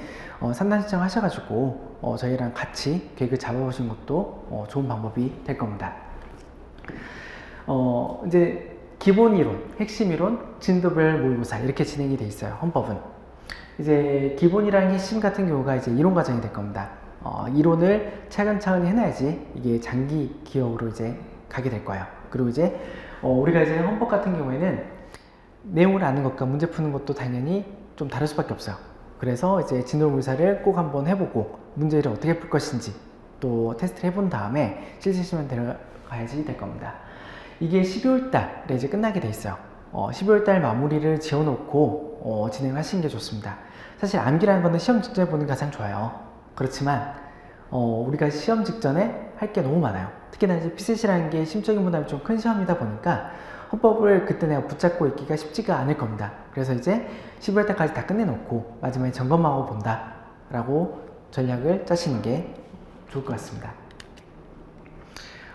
Speaker 1: 상담 신청 하셔가지고 저희랑 같이 계획을 잡아보시는 것도 좋은 방법이 될 겁니다. 이제 기본 이론, 핵심 이론, 진도별 모의고사 이렇게 진행이 돼 있어요. 헌법은. 이제 기본이랑 핵심 같은 경우가 이제 이론 과정이 될 겁니다. 이론을 차근차근히 해놔야지 이게 장기 기억으로 이제 가게 될 거예요. 그리고 이제 우리가 이제 헌법 같은 경우에는 내용을 아는 것과 문제 푸는 것도 당연히 좀 다를 수밖에 없어요. 그래서 이제 진도모의사를 꼭 한번 해보고 문제를 어떻게 풀 것인지 또 테스트를 해본 다음에 실제 시험에 들어가야지 될 겁니다. 이게 12월 달에 이제 끝나게 돼 있어요. 12월 달 마무리를 지어놓고 진행을 하시는 게 좋습니다. 사실 암기라는 거는 시험 직전에 보는 게 가장 좋아요. 그렇지만 우리가 시험 직전에 할 게 너무 많아요. 특히나 이제 PCC라는 게 심적인 부담이 좀 큰 시험이다 보니까 헌법을 그때 내가 붙잡고 있기가 쉽지가 않을 겁니다. 그래서 이제 12월 달까지 다 끝내놓고 마지막에 점검만 하고 본다 라고 전략을 짜시는 게 좋을 것 같습니다.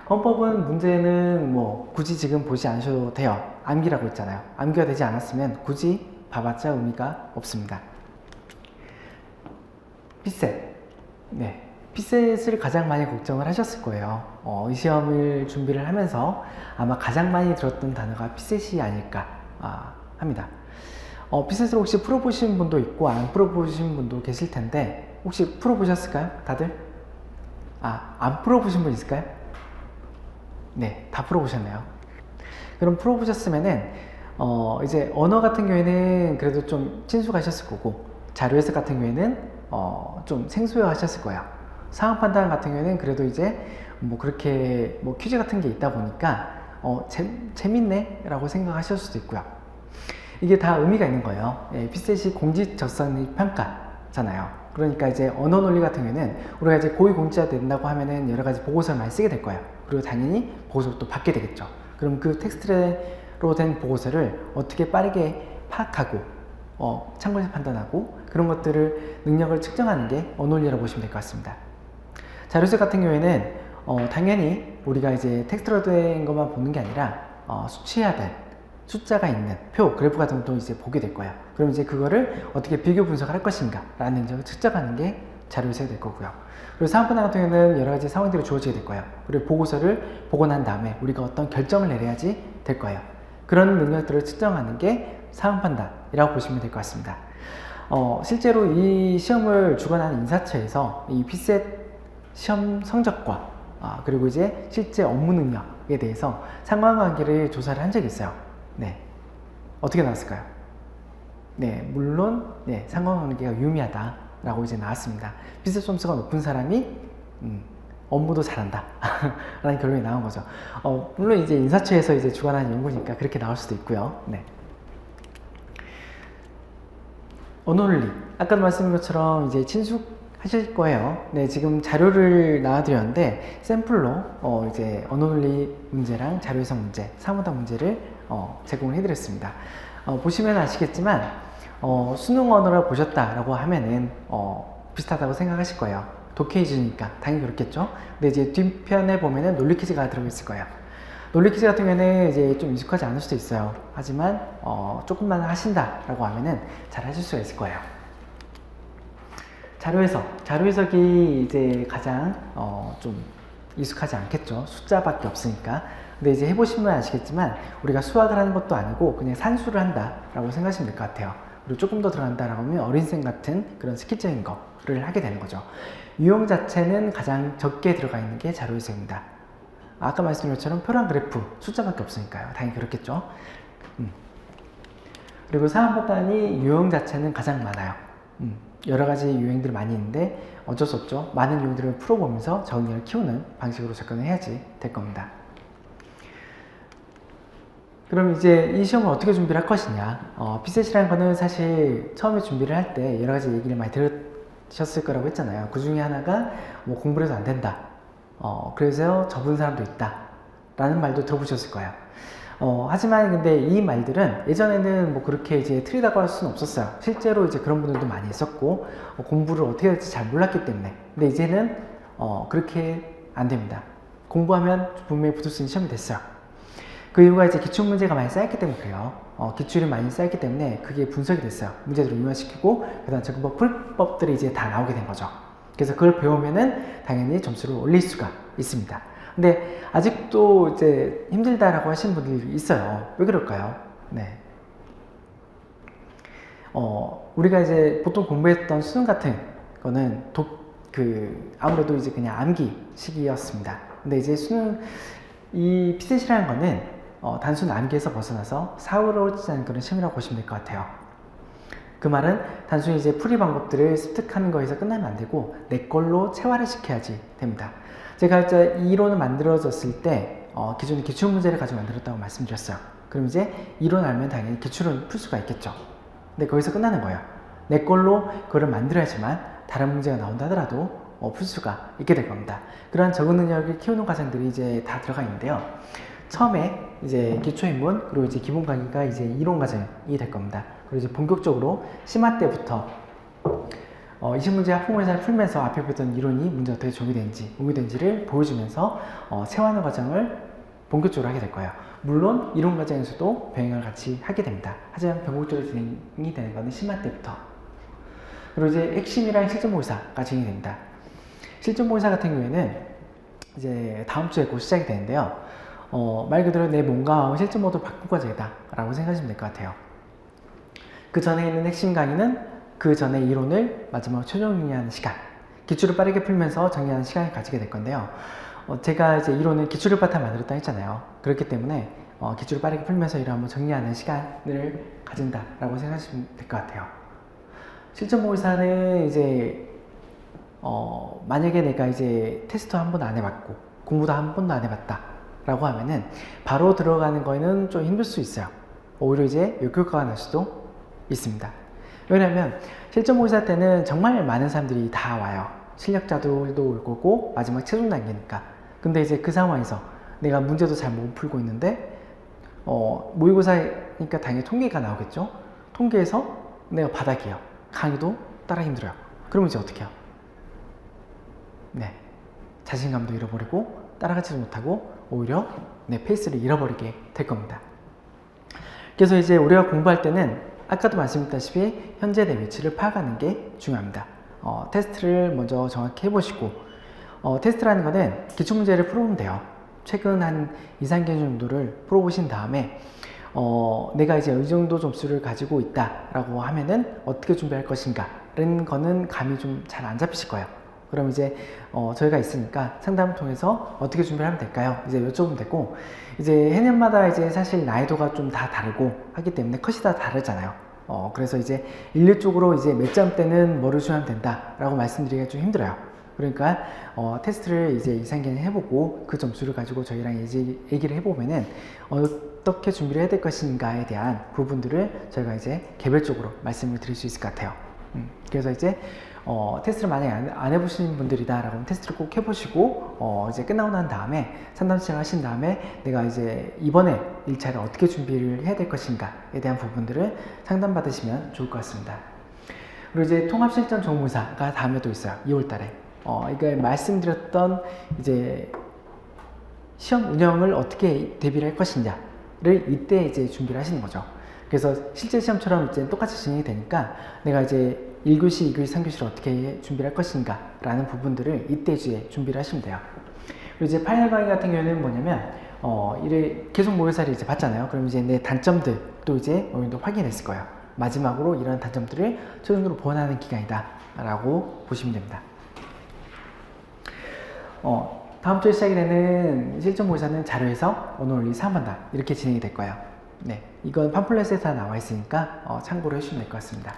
Speaker 1: 헌법은 문제는 뭐 굳이 지금 보지 않으셔도 돼요. 암기라고 했잖아요. 암기가 되지 않았으면 굳이 봐봤자 의미가 없습니다. 피셋. 네. 피셋을 가장 많이 걱정을 하셨을 거예요. 이 시험을 준비를 하면서 아마 가장 많이 들었던 단어가 피셋이 아닐까 합니다. 피셋을 혹시 풀어보신 분도 있고 안 풀어보신 분도 계실 텐데 혹시 풀어보셨을까요? 다들? 안 풀어보신 분 있을까요? 네, 다 풀어보셨네요. 그럼 풀어보셨으면은 이제 언어 같은 경우에는 그래도 좀 친숙하셨을 거고 자료 해석 같은 경우에는 좀 생소해 하셨을 거예요. 상황 판단 같은 경우에는 그래도 이제 뭐 그렇게 뭐 퀴즈 같은 게 있다 보니까 재밌네 라고 생각하실 수도 있고요. 이게 다 의미가 있는 거예요. 피셋이 공직적성의 평가잖아요. 그러니까 이제 언어 논리 같은 경우에는 우리가 이제 고위공직자 된다고 하면은 여러 가지 보고서를 많이 쓰게 될 거예요. 그리고 당연히 보고서를 또 받게 되겠죠. 그럼 그 텍스트로 된 보고서를 어떻게 빠르게 파악하고 참고해서 판단하고 그런 것들을 능력을 측정하는 게 언어 논리라고 보시면 될 것 같습니다. 자료책 같은 경우에는 당연히 우리가 이제 텍스트로 된 것만 보는 게 아니라 수치화된 숫자가 있는 표, 그래프 같은 것도 이제 보게 될 거예요. 그럼 이제 그거를 어떻게 비교 분석을 할 것인가 라는 점을 측정하는 게 자료에서 될 거고요. 그리고 상황 판단 같은 경우에는 여러 가지 상황들이 주어지게 될 거예요. 그리고 보고서를 보고 난 다음에 우리가 어떤 결정을 내려야지 될 거예요. 그런 능력들을 측정하는 게 상황 판단이라고 보시면 될 것 같습니다. 실제로 이 시험을 주관하는 인사처에서 이 피셋 시험 성적과 그리고 이제 실제 업무 능력에 대해서 상관관계를 조사를 한 적이 있어요. 네. 어떻게 나왔을까요? 네, 물론 네, 상관관계가 유의미하다라고 이제 나왔습니다. 피셋 점수가 높은 사람이 업무도 잘한다 라는 결론이 나온 거죠. 물론 이제 인사처에서 이제 주관하는 연구니까 그렇게 나올 수도 있고요. 네. 언어 논리. 아까도 말씀드린 것처럼 이제 친숙하실 거예요. 네, 지금 자료를 나와드렸는데 샘플로 이제 언어 논리 문제랑 자료 해석 문제, 사무당 문제를 제공을 해드렸습니다. 보시면 아시겠지만 수능 언어를 보셨다라고 하면은 비슷하다고 생각하실 거예요. 독해 위주니까 당연히 그렇겠죠. 근데 이제 뒷편에 보면은 논리 퀴즈가 들어가 있을 거예요. 논리 퀴즈 같은 경우에는 이제 좀 익숙하지 않을 수도 있어요. 하지만 조금만 하신다라고 하면은 잘 하실 수가 있을 거예요. 자료 해석. 자료 해석이 이제 가장 좀 익숙하지 않겠죠. 숫자밖에 없으니까. 근데 이제 해보시면 아시겠지만 우리가 수학을 하는 것도 아니고 그냥 산수를 한다라고 생각하시면 될 것 같아요. 그리고 조금 더 들어간다라고 하면 어린생 같은 그런 스킬적인 거를 하게 되는 거죠. 유형 자체는 가장 적게 들어가 있는 게 자료 해석입니다. 아까 말씀드린 것처럼 표랑 그래프 숫자밖에 없으니까요. 당연히 그렇겠죠. 그리고 상황 판단이 유형 자체는 가장 많아요. 여러 가지 유형들이 많이 있는데 어쩔 수 없죠. 많은 유형들을 풀어보면서 적응력을 키우는 방식으로 접근을 해야지 될 겁니다. 그럼 이제 이 시험을 어떻게 준비를 할 것이냐. 피셋이라는 거는 사실 처음에 준비를 할 때 여러 가지 얘기를 많이 들으셨을 거라고 했잖아요. 그 중에 하나가 뭐 공부를 해도 안 된다. 그래서 접은 사람도 있다. 라는 말도 들어보셨을 거예요. 하지만 근데 이 말들은 예전에는 뭐 그렇게 이제 틀리다고 할 수는 없었어요. 실제로 이제 그런 분들도 많이 있었고, 공부를 어떻게 할지 잘 몰랐기 때문에. 근데 이제는, 그렇게 안 됩니다. 공부하면 분명히 붙을 수 있는 시험이 됐어요. 그 이유가 이제 기출문제가 많이 쌓였기 때문에 그래요. 기출이 많이 쌓였기 때문에 그게 분석이 됐어요. 문제들을 유효화시키고, 그 다음 적응법, 풀법들이 이제 다 나오게 된 거죠. 그래서 그걸 배우면은 당연히 점수를 올릴 수가 있습니다. 근데 아직도 이제 힘들다라고 하시는 분들이 있어요. 왜 그럴까요? 네. 우리가 이제 보통 공부했던 수능 같은 거는 아무래도 이제 그냥 암기식이었습니다. 근데 이제 이 피셋이라는 거는 단순 암기에서 벗어나서 사고로지는 그런 시험이라고 보시면 될 것 같아요. 그 말은 단순히 이제 풀이 방법들을 습득하는 거에서 끝나면 안 되고 내 걸로 체화를 시켜야지 됩니다. 제가 이제 이 이론을 만들어졌을 때 기존에 기출문제를 가지고 만들었다고 말씀드렸어요. 그럼 이제 이론 알면 당연히 기출은 풀 수가 있겠죠. 근데 거기서 끝나는 거예요. 내 걸로 그걸 만들어야지만 다른 문제가 나온다 하더라도 풀 수가 있게 될 겁니다. 그러한 적응 능력을 키우는 과정들이 이제 다 들어가 있는데요. 처음에 이제 기초인문, 그리고 이제 기본 강의가 이제 이론 과정이 될 겁니다. 그리고 이제 본격적으로 심화 때부터 20문제 합성문제를 풀면서 앞에 보던 이론이 문제 어떻게 적용되는지를 보여주면서 체화하는 과정을 본격적으로 하게 될 거예요. 물론 이론 과정에서도 병행을 같이 하게 됩니다. 하지만 본격적으로 진행이 되는 것은 심화 때부터. 그리고 이제 핵심이랑 실전모의사가 진행이 됩니다. 실전모의사 같은 경우에는 이제 다음 주에 곧 시작이 되는데요. 말 그대로 내 몸과 마음을 실전 모드로 바꾼 과정이다 라고 생각하시면 될 것 같아요. 그 전에 있는 핵심 강의는 그 전에 이론을 마지막으로 최종 정리하는 시간, 기출을 빠르게 풀면서 정리하는 시간을 가지게 될 건데요. 제가 이제 이론을 기출을 바탕 만들었다 했잖아요. 그렇기 때문에 기출을 빠르게 풀면서 이를 한번 정리하는 시간을 가진다 라고 생각하시면 될 것 같아요. 실전모의사는 이제 만약에 내가 이제 테스트 한 번도 안 해봤고 공부도 한 번도 안 해봤다 라고 하면은 바로 들어가는 거에는 좀 힘들 수 있어요. 오히려 이제 역효과가 날 수도 있습니다. 왜냐면 실전모의사 때는 정말 많은 사람들이 다 와요. 실력자들도 올 거고 마지막 최종 단계니까. 근데 이제 그 상황에서 내가 문제도 잘 못 풀고 있는데 모의고사니까 당연히 통계가 나오겠죠. 통계에서 내가 바닥이에요. 강의도 따라 힘들어요. 그러면 이제 어떻게 해요? 네, 자신감도 잃어버리고 따라가지도 못하고 오히려 내 페이스를 잃어버리게 될 겁니다. 그래서 이제 우리가 공부할 때는 아까도 말씀드렸다시피 현재 내 위치를 파악하는 게 중요합니다. 테스트를 먼저 정확히 해보시고 테스트라는 거는 기출문제를 풀어보면 돼요. 최근 한 2, 3개 정도를 풀어보신 다음에 내가 이제 이 정도 점수를 가지고 있다라고 하면은 어떻게 준비할 것인가 라는 거는 감이 좀 잘 안 잡히실 거예요. 그럼 이제 저희가 있으니까 상담을 통해서 어떻게 준비를 하면 될까요? 이제 여쭤보면 되고, 이제 해년마다 이제 사실 난이도가 좀 다 다르고 하기 때문에 컷이 다 다르잖아요. 그래서 이제 일률적으로 이제 몇 점대는 뭐를 주면 된다라고 말씀드리기가 좀 힘들어요. 그러니까 테스트를 이제 2, 3개는 해보고 그 점수를 가지고 저희랑 얘기를 해보면은 어떻게 준비를 해야 될 것인가에 대한 부분들을 저희가 이제 개별적으로 말씀을 드릴 수 있을 것 같아요. 그래서 이제 테스트를 만약에 안 해보신 분들이다 라고 하면 테스트를 꼭 해보시고 이제 끝나고 난 다음에 상담 시작하신 다음에 내가 이제 이번에 1차를 어떻게 준비를 해야 될 것인가에 대한 부분들을 상담 받으시면 좋을 것 같습니다. 그리고 이제 통합실전 조무사가 다음에 또 있어요. 2월달에 이걸 말씀드렸던 이제 시험 운영을 어떻게 대비를 할 것이냐를 이때 이제 준비를 하시는 거죠. 그래서 실제 시험처럼 이제 똑같이 진행이 되니까 내가 이제 1교시, 2교시, 3교시를 어떻게 준비를 할 것인가 라는 부분들을 이때 이제 준비를 하시면 돼요. 그리고 이제 파이널 강의 같은 경우에는 뭐냐면 이래 계속 모의사를 이제 봤잖아요. 그럼 이제 내 단점들도 이제 어느 정도 확인했을 거예요. 마지막으로 이런 단점들을 최종적으로 보완하는 기간이다 라고 보시면 됩니다. 다음 주에 시작이 되는 실전 모의사는 자료에서 오늘 올리 3번다 이렇게 진행이 될 거예요. 네, 이건 팜플렛에 다 나와 있으니까 참고를 해주시면 될 것 같습니다.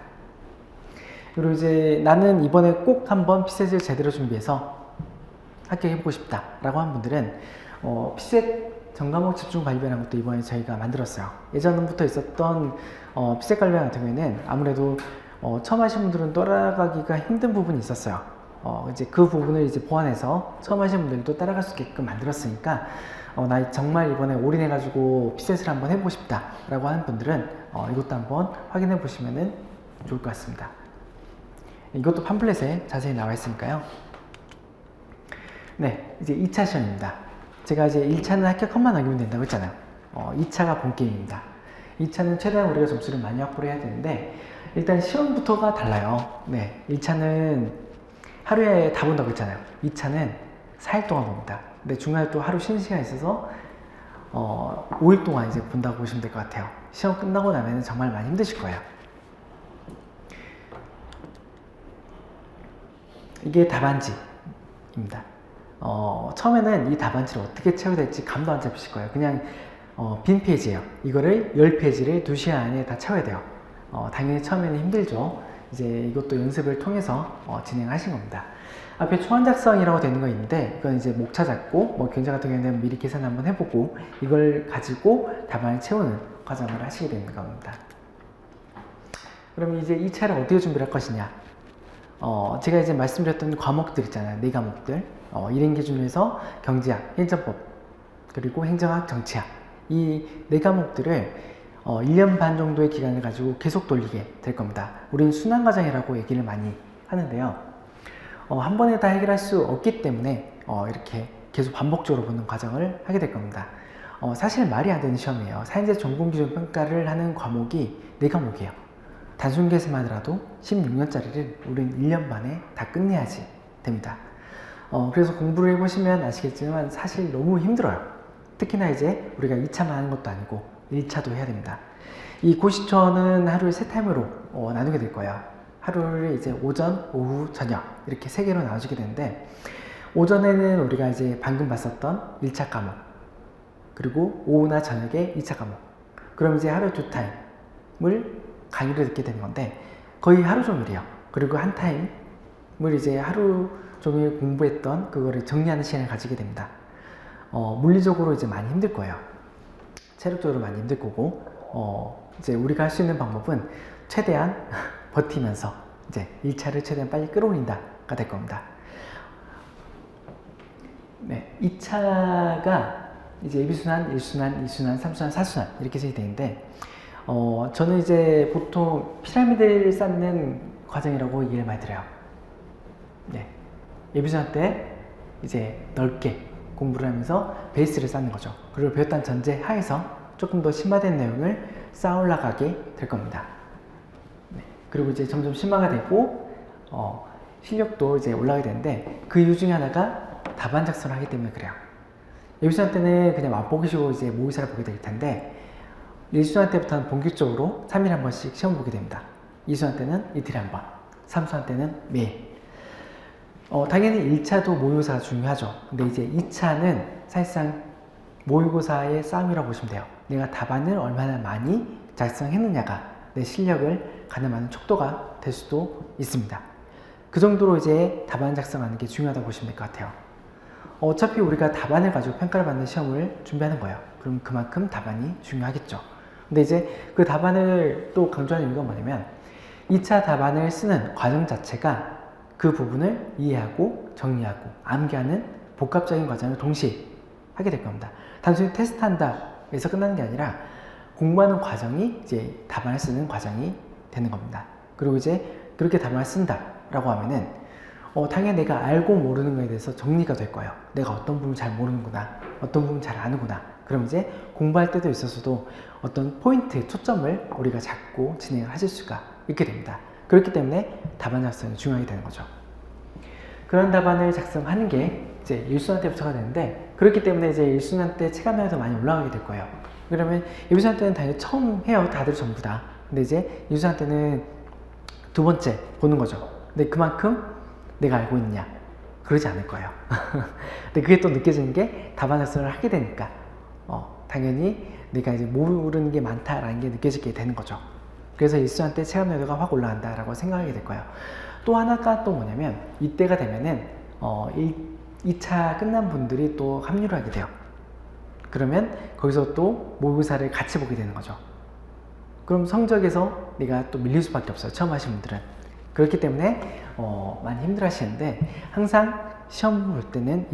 Speaker 1: 그리고 이제 나는 이번에 꼭 한번 피셋을 제대로 준비해서 합격해보고 싶다 라고 한 분들은 피셋 전과목 집중관리배라는 것도 이번에 저희가 만들었어요. 예전부터 있었던 피셋 관리배 같은 경우에는 아무래도 처음 하신 분들은 따라가기가 힘든 부분이 있었어요. 이제 그 부분을 이제 보완해서 처음 하신 분들도 따라갈 수 있게끔 만들었으니까 나 정말 이번에 올인해가지고 피셋을 한번 해보고 싶다 라고 하는 분들은 이것도 한번 확인해 보시면 좋을 것 같습니다. 이것도 팜플렛에 자세히 나와 있으니까요. 네, 이제 2차 시험입니다. 제가 이제 1차는 합격한만 남기면 된다고 했잖아요. 2차가 본게임입니다. 2차는 최대한 우리가 점수를 많이 확보를 해야 되는데 일단 시험부터가 달라요. 네, 1차는 하루에 다 본다고 했잖아요. 2차는 4일 동안 봅니다. 근데 중간에 또 하루 쉬는 시간이 있어서 5일 동안 이제 본다고 보시면 될 것 같아요. 시험 끝나고 나면 정말 많이 힘드실 거예요. 이게 답안지입니다. 처음에는 이 답안지를 어떻게 채워야 될지 감도 안 잡히실 거예요. 그냥 빈 페이지예요. 이거를 10페이지를 2시간 안에 다 채워야 돼요. 당연히 처음에는 힘들죠. 이제 이것도 연습을 통해서 진행하신 겁니다. 앞에 초안 작성이라고 되는 거 있는데 이건 이제 목차 잡고 뭐 견제 같은 경우에는 미리 계산 한번 해보고 이걸 가지고 답안을 채우는 과정을 하시게 되는 겁니다. 그럼 이제 2차를 어떻게 준비를 할 것이냐? 제가 이제 말씀드렸던 과목들 있잖아요. 4과목들. 1인 기준에서 경제학, 행정법, 그리고 행정학, 정치학. 이 4과목들을 1년 반 정도의 기간을 가지고 계속 돌리게 될 겁니다. 우리는 순환과정이라고 얘기를 많이 하는데요. 한 번에 다 해결할 수 없기 때문에 이렇게 계속 반복적으로 보는 과정을 하게 될 겁니다. 사실 말이 안 되는 시험이에요. 사인제 전공기준 평가를 하는 과목이 4과목이에요. 단순 계산만 하더라도 16년짜리를 우린 1년 반에 다 끝내야지 됩니다. 그래서 공부를 해보시면 아시겠지만 사실 너무 힘들어요. 특히나 이제 우리가 2차만 하는 것도 아니고 1차도 해야 됩니다. 이 고시초는 하루에 3타임으로 나누게 될 거예요. 하루를 이제 오전, 오후, 저녁 이렇게 3개로 나눠지게 되는데 오전에는 우리가 이제 방금 봤었던 1차 과목 그리고 오후나 저녁에 2차 과목 그럼 이제 하루에 2타임을 강의를 듣게 되는 건데 거의 하루 종일이에요. 그리고 한 타임을 이제 하루 종일 공부했던 그거를 정리하는 시간을 가지게 됩니다. 물리적으로 이제 많이 힘들 거예요. 체력적으로 많이 힘들 거고 이제 우리가 할 수 있는 방법은 최대한 버티면서 이제 1차를 최대한 빨리 끌어올린다가 될 겁니다. 네, 2차가 이제 예비순환, 1순환, 2순환, 3순환, 4순환 이렇게 진행이 되는데 저는 이제 보통 피라미드를 쌓는 과정이라고 얘기를 많이 드려요. 네, 예비순환 때 이제 넓게 공부를 하면서 베이스를 쌓는 거죠. 그리고 배웠다는 전제 하에서 조금 더 심화된 내용을 쌓아 올라가게 될 겁니다. 네, 그리고 이제 점점 심화가 되고 실력도 이제 올라가게 되는데 그 이유 중에 하나가 답안 작성을 하기 때문에 그래요. 예비순환 때는 그냥 맛보기식으로 이제 모의사를 보게 될 텐데 1순환 때부터는 본격적으로 3일에 한 번씩 시험 보게 됩니다. 2순환 때는 이틀에 한 번, 3순환 때는 매일. 당연히 1차도 모의고사가 중요하죠. 근데 이제 2차는 사실상 모의고사의 싸움이라고 보시면 돼요. 내가 답안을 얼마나 많이 작성했느냐가 내 실력을 가늠하는 척도가 될 수도 있습니다. 그 정도로 이제 답안 작성하는 게 중요하다고 보시면 될 것 같아요. 어차피 우리가 답안을 가지고 평가를 받는 시험을 준비하는 거예요. 그럼 그만큼 답안이 중요하겠죠. 근데 이제 그 답안을 또 강조하는 이유가 뭐냐면 2차 답안을 쓰는 과정 자체가 그 부분을 이해하고 정리하고 암기하는 복합적인 과정을 동시에 하게 될 겁니다. 단순히 테스트한다 에서 끝나는 게 아니라 공부하는 과정이 이제 답안을 쓰는 과정이 되는 겁니다. 그리고 이제 그렇게 답안을 쓴다 라고 하면은 당연히 내가 알고 모르는 거에 대해서 정리가 될 거예요. 내가 어떤 부분 잘 모르는구나, 어떤 부분 잘 아는구나. 그럼 이제 공부할 때도 있어서도 어떤 포인트, 초점을 우리가 잡고 진행을 하실 수가 있게 됩니다. 그렇기 때문에 답안 작성이 중요하게 되는 거죠. 그런 답안을 작성하는 게 이제 1순환 때부터가 되는데 그렇기 때문에 이제 1순환 때 체감량도 많이 올라가게 될 거예요. 그러면 2순환 때는 당연히 처음 해요. 다들 전부 다. 근데 이제 2순환 때는 두 번째 보는 거죠. 근데 그만큼 내가 알고 있냐? 그러지 않을 거예요. 근데 그게 또 느껴지는 게 답안 작성을 하게 되니까 당연히 내가 이제 모르는 게 많다라는 게 느껴지게 되는 거죠. 그래서 1순환 때 체감력도가 확 올라간다라고 생각하게 될 거예요. 또 하나가 또 뭐냐면 이때가 되면은 2차 끝난 분들이 또 합류를 하게 돼요. 그러면 거기서 또 모의고사를 같이 보게 되는 거죠. 그럼 성적에서 내가 또 밀릴 수밖에 없어요. 처음 하신 분들은. 그렇기 때문에 많이 힘들어 하시는데 항상 시험 볼 때는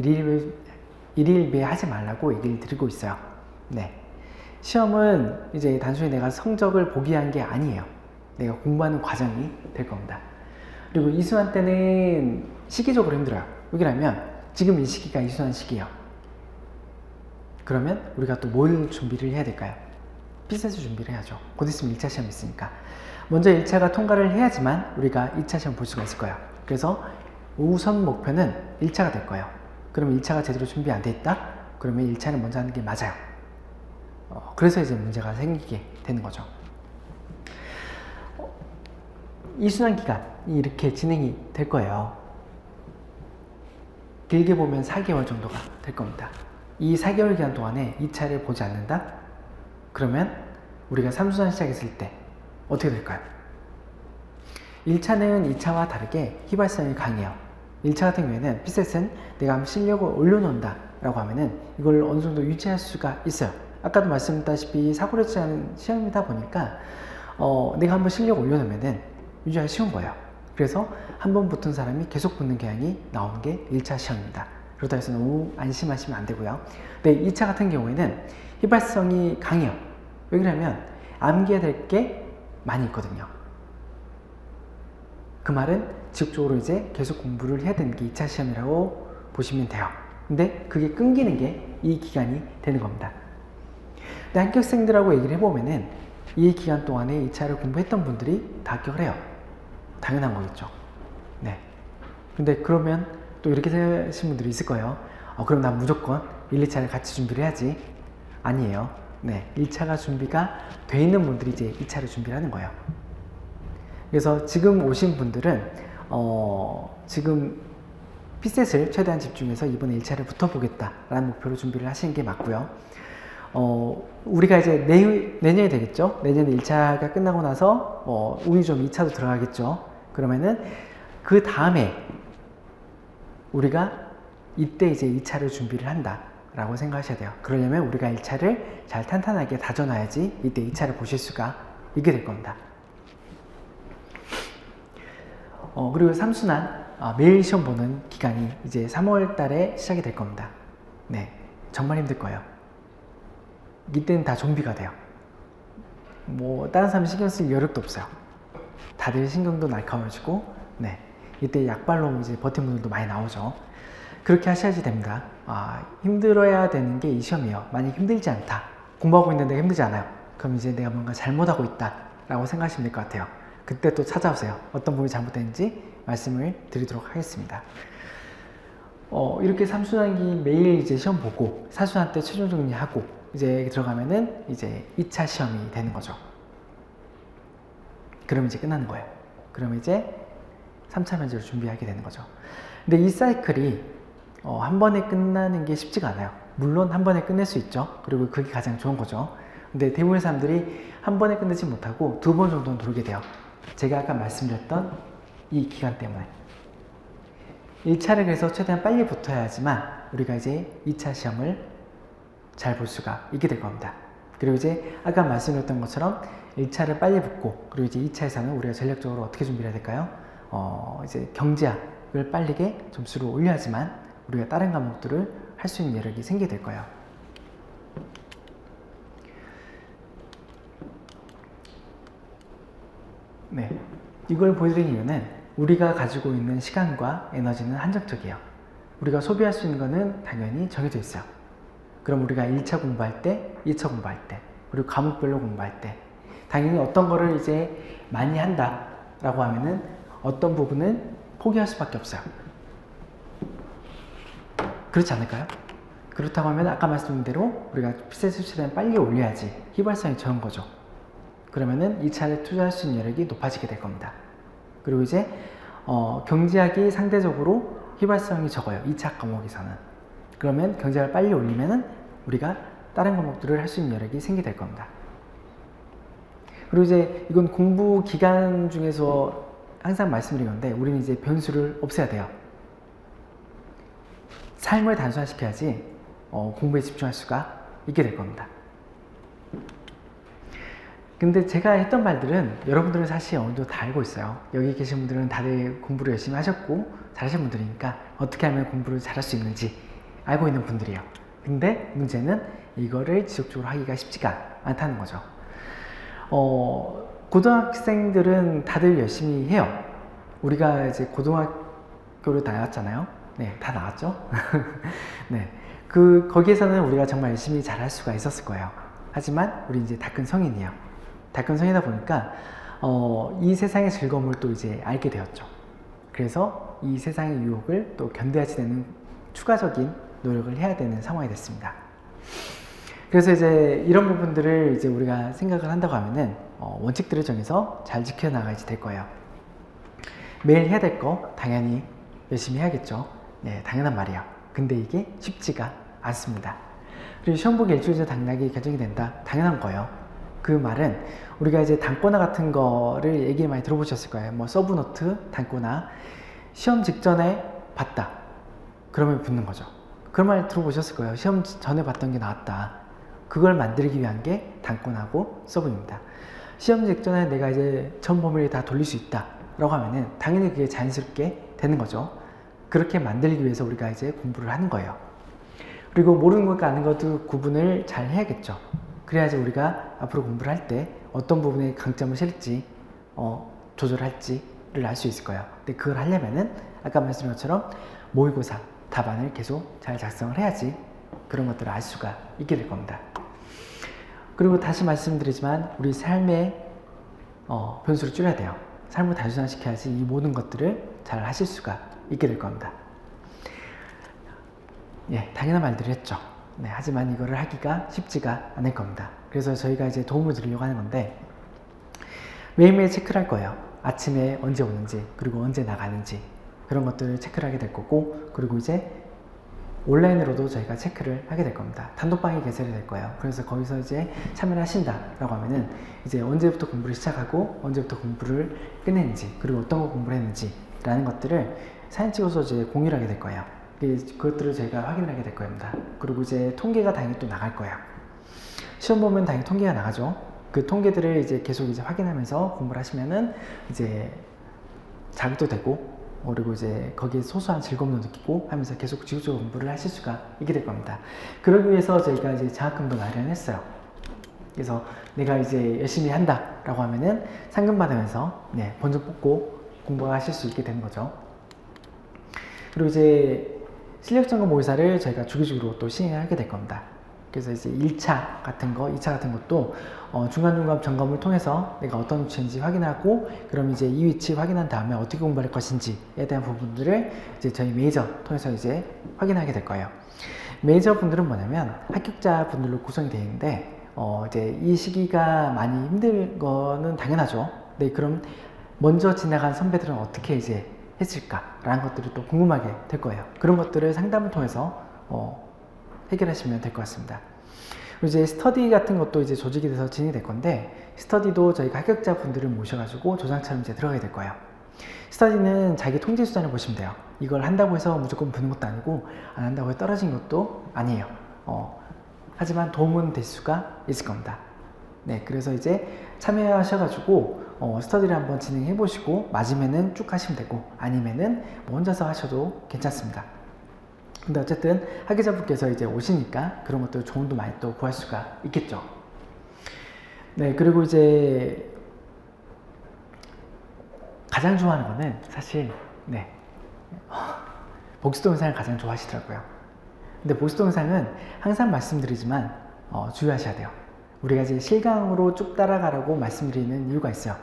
Speaker 1: 일일비에 하지 말라고 얘기를 드리고 있어요. 네. 시험은 이제 단순히 내가 성적을 보기 위한 게 아니에요. 내가 공부하는 과정이 될 겁니다. 그리고 2순환 때는 시기적으로 힘들어요. 왜냐하면 지금 이 시기가 2순환 시기예요. 그러면 우리가 또 뭘 준비를 해야 될까요? 필사수 준비를 해야죠. 곧 있으면 1차 시험이 있으니까. 먼저 1차가 통과를 해야지만 우리가 2차 시험 볼 수가 있을 거예요. 그래서 우선 목표는 1차가 될 거예요. 그러면 1차가 제대로 준비 안 돼 있다? 그러면 1차는 먼저 하는 게 맞아요. 그래서 이제 문제가 생기게 되는 거죠. 이 순환 기간이 이렇게 진행이 될 거예요. 길게 보면 4개월 정도가 될 겁니다. 이 4개월 기간 동안에 2차를 보지 않는다? 그러면 우리가 3순환 시작했을 때 어떻게 될까요? 1차는 2차와 다르게 휘발성이 강해요. 1차 같은 경우에는 피셋은 내가 한번 실력을 올려놓는다 라고 하면은 이걸 어느 정도 유지할 수가 있어요. 아까도 말씀드렸다시피 사고를 치는 시험이다 보니까 내가 한번 실력을 올려놓으면은 유지하기 쉬운 거예요. 그래서 한 번 붙은 사람이 계속 붙는 경향이 나오는 게 1차 시험입니다. 그렇다 해서 너무 안심하시면 안 되고요. 근데 2차 같은 경우에는 휘발성이 강해요. 왜 그러냐면 암기해야 될 게 많이 있거든요. 그 말은 지속적으로 이제 계속 공부를 해야 되는 게 2차 시험이라고 보시면 돼요. 근데 그게 끊기는 게 이 기간이 되는 겁니다. 근데 합격생들하고 얘기를 해보면은 이 기간 동안에 2차를 공부했던 분들이 다 합격을 해요. 당연한 거겠죠. 네. 근데 그러면 또 이렇게 생각하시는 분들이 있을 거예요. 그럼 난 무조건 1, 2차를 같이 준비를 해야지. 아니에요. 네. 1차가 준비가 돼 있는 분들이 이제 2차를 준비를 하는 거예요. 그래서 지금 오신 분들은 지금 피셋을 최대한 집중해서 이번에 1차를 붙어보겠다라는 목표로 준비를 하시는 게 맞고요. 우리가 이제 내년이 되겠죠? 내년에 1차가 끝나고 나서 운이 좀 2차도 들어가겠죠? 그러면은 그 다음에 우리가 이때 이제 2차를 준비를 한다 라고 생각하셔야 돼요. 그러려면 우리가 1차를 잘 탄탄하게 다져놔야지 이때 2차를 보실 수가 있게 될 겁니다. 그리고 3순환 매일 시험 보는 기간이 이제 3월 달에 시작이 될 겁니다. 네, 정말 힘들 거예요. 이때는 다 좀비가 돼요. 뭐 다른 사람 신경 쓸 여력도 없어요. 다들 신경도 날카로워지고, 네, 이때 약발로 이제 버틴 분들도 많이 나오죠. 그렇게 하셔야지 됩니다. 힘들어야 되는 게 이 시험이에요. 만약 힘들지 않다, 공부하고 있는데 힘들지 않아요, 그럼 이제 내가 뭔가 잘못하고 있다 라고 생각하시면 될 것 같아요. 그때 또 찾아오세요. 어떤 부분이 잘못됐는지 말씀을 드리도록 하겠습니다. 이렇게 3순환기 매일 이제 시험 보고 4순환 때 최종 정리하고 이제 들어가면은 이제 2차 시험이 되는 거죠. 그럼 이제 끝나는 거예요. 그럼 이제 3차 면접을 준비하게 되는 거죠. 근데 이 사이클이 한 번에 끝나는 게 쉽지가 않아요. 물론 한 번에 끝낼 수 있죠. 그리고 그게 가장 좋은 거죠. 근데 대부분의 사람들이 한 번에 끝내지 못하고 2번 정도는 돌게 돼요. 제가 아까 말씀드렸던 이 기간 때문에 1차를 그래서 최대한 빨리 붙어야 하지만 우리가 이제 2차 시험을 잘 볼 수가 있게 될 겁니다. 그리고 이제 아까 말씀드렸던 것처럼 1차를 빨리 붙고 그리고 이제 2차에서는 우리가 전략적으로 어떻게 준비를 해야 될까요? 이제 경제학을 빠르게 점수를 올려야지만 우리가 다른 과목들을 할 수 있는 여력이 생기게 될 거예요. 네, 이걸 보여드리는 이유는 우리가 가지고 있는 시간과 에너지는 한정적이에요. 우리가 소비할 수 있는 거는 당연히 정해져 있어요. 그럼 우리가 1차 공부할 때, 2차 공부할 때, 그리고 과목별로 공부할 때 당연히 어떤 거를 이제 많이 한다 라고 하면은 어떤 부분은 포기할 수밖에 없어요. 그렇지 않을까요? 그렇다고 하면 아까 말씀드린 대로 우리가 피셋을 최대한 빨리 올려야지 휘발성이 적은 거죠. 그러면은 2차를 투자할 수 있는 여력이 높아지게 될 겁니다. 그리고 이제 경제학이 상대적으로 휘발성이 적어요. 2차 과목에서는. 그러면 경제학을 빨리 올리면은 우리가 다른 과목들을 할 수 있는 여력이 생기게 될 겁니다. 그리고 이제 이건 공부 기간 중에서 항상 말씀드린 건데 우리는 이제 변수를 없애야 돼요. 삶을 단순화시켜야지 공부에 집중할 수가 있게 될 겁니다. 근데 제가 했던 말들은 여러분들은 사실 어느 정도 다 알고 있어요. 여기 계신 분들은 다들 공부를 열심히 하셨고 잘하신 분들이니까 어떻게 하면 공부를 잘할 수 있는지 알고 있는 분들이에요. 근데 문제는 이거를 지속적으로 하기가 쉽지가 않다는 거죠. 고등학생들은 다들 열심히 해요. 우리가 이제 고등학교를 나왔잖아요. 네, 다 나왔죠? 네. 거기에서는 우리가 정말 열심히 잘할 수가 있었을 거예요. 하지만 우리 이제 다 큰 성인이에요. 다 큰 성이다 보니까 이 세상의 즐거움을 또 이제 알게 되었죠. 그래서 이 세상의 유혹을 또 견뎌야지 되는 추가적인 노력을 해야 되는 상황이 됐습니다. 그래서 이제 이런 부분들을 이제 우리가 생각을 한다고 하면은 원칙들을 정해서 잘 지켜나가야지 될 거예요. 매일 해야 될 거 당연히 열심히 해야겠죠. 네, 당연한 말이에요. 근데 이게 쉽지가 않습니다. 그리고 시험 보기 일주일 전 당락이 결정이 된다. 당연한 거예요. 그 말은 우리가 이제 단권화 같은 거를 얘기 많이 들어보셨을 거예요. 뭐 서브노트, 단권화. 시험 직전에 봤다. 그러면 붙는 거죠. 그런 말 들어보셨을 거예요. 시험 전에 봤던 게 나왔다. 그걸 만들기 위한 게 단권하고 서브입니다. 시험 직전에 내가 이제 전 범위를 다 돌릴 수 있다 라고 하면은 당연히 그게 자연스럽게 되는 거죠. 그렇게 만들기 위해서 우리가 이제 공부를 하는 거예요. 그리고 모르는 것과 아는 것도 구분을 잘 해야겠죠. 그래야지 우리가 앞으로 공부를 할 때 어떤 부분에 강점을 실을지 조절할지를 알 수 있을 거예요. 근데 그걸 하려면은 아까 말씀드린 것처럼 모의고사 답안을 계속 잘 작성을 해야지 그런 것들을 알 수가 있게 될 겁니다. 그리고 다시 말씀드리지만 우리 삶의 변수를 줄여야 돼요. 삶을 단순화시켜야지 이 모든 것들을 잘 하실 수가 있게 될 겁니다. 예, 당연한 말들을 했죠. 네, 하지만 이거를 하기가 쉽지가 않을 겁니다. 그래서 저희가 이제 도움을 드리려고 하는 건데 매일매일 체크를 할 거예요. 아침에 언제 오는지 그리고 언제 나가는지 그런 것들을 체크를 하게 될 거고, 그리고 이제 온라인으로도 저희가 체크를 하게 될 겁니다. 단톡방이 개설이 될 거예요. 그래서 거기서 이제 참여를 하신다라고 하면은 이제 언제부터 공부를 시작하고 언제부터 공부를 끝냈는지 그리고 어떤 거 공부를 했는지 라는 것들을 사진 찍어서 이제 공유를 하게 될 거예요. 그것들을 저희가 확인을 하게 될 겁니다. 그리고 이제 통계가 당연히 또 나갈 거예요. 시험 보면 당연히 통계가 나가죠. 그 통계들을 이제 계속 이제 확인하면서 공부를 하시면은 이제 자극도 되고, 그리고 이제 거기에 소소한 즐거움도 느끼고 하면서 계속 지속적으로 공부를 하실 수가 있게 될 겁니다. 그러기 위해서 저희가 이제 장학금도 마련했어요. 그래서 내가 이제 열심히 한다 라고 하면은 상금 받으면서 번쩍 뽑고 공부하실 수 있게 되는 거죠. 그리고 이제 실력점검 모의사를 저희가 주기적으로 또 시행하게 될 겁니다. 그래서 이제 1차 같은 거, 2차 같은 것도 중간중간 점검을 통해서 내가 어떤 위치인지 확인하고, 그럼 이제 이 위치 확인한 다음에 어떻게 공부할 것인지에 대한 부분들을 이제 저희 매니저 통해서 이제 확인하게 될 거예요. 매니저 분들은 뭐냐면 합격자 분들로 구성이 되어 있는데, 이제 이 시기가 많이 힘든 거는 당연하죠. 네, 그럼 먼저 지나간 선배들은 어떻게 이제 했을까라는 것들이 또 궁금하게 될 거예요. 그런 것들을 상담을 통해서 해결하시면 될 것 같습니다. 그리고 이제 스터디 같은 것도 이제 조직이 돼서 진행이 될 건데, 스터디도 저희가 합격자 분들을 모셔가지고 조장처럼 이제 들어가게 될 거예요. 스터디는 자기 통제 수단을 보시면 돼요. 이걸 한다고 해서 무조건 붙는 것도 아니고, 안 한다고 해서 떨어진 것도 아니에요. 하지만 도움은 될 수가 있을 겁니다. 네, 그래서 이제 참여하셔가지고 스터디를 한번 진행해 보시고 맞으면은 쭉 하시면 되고, 아니면은 뭐 혼자서 하셔도 괜찮습니다. 근데 어쨌든 학위자분께서 이제 오시니까 그런 것들 조언도 많이 또 구할 수가 있겠죠. 네, 그리고 이제 가장 좋아하는 거는 사실 복수 동영상을 가장 좋아하시더라고요. 근데 복수 동영상은 항상 말씀드리지만 주의하셔야 돼요. 우리가 이제 실강으로 쭉 따라가라고 말씀드리는 이유가 있어요.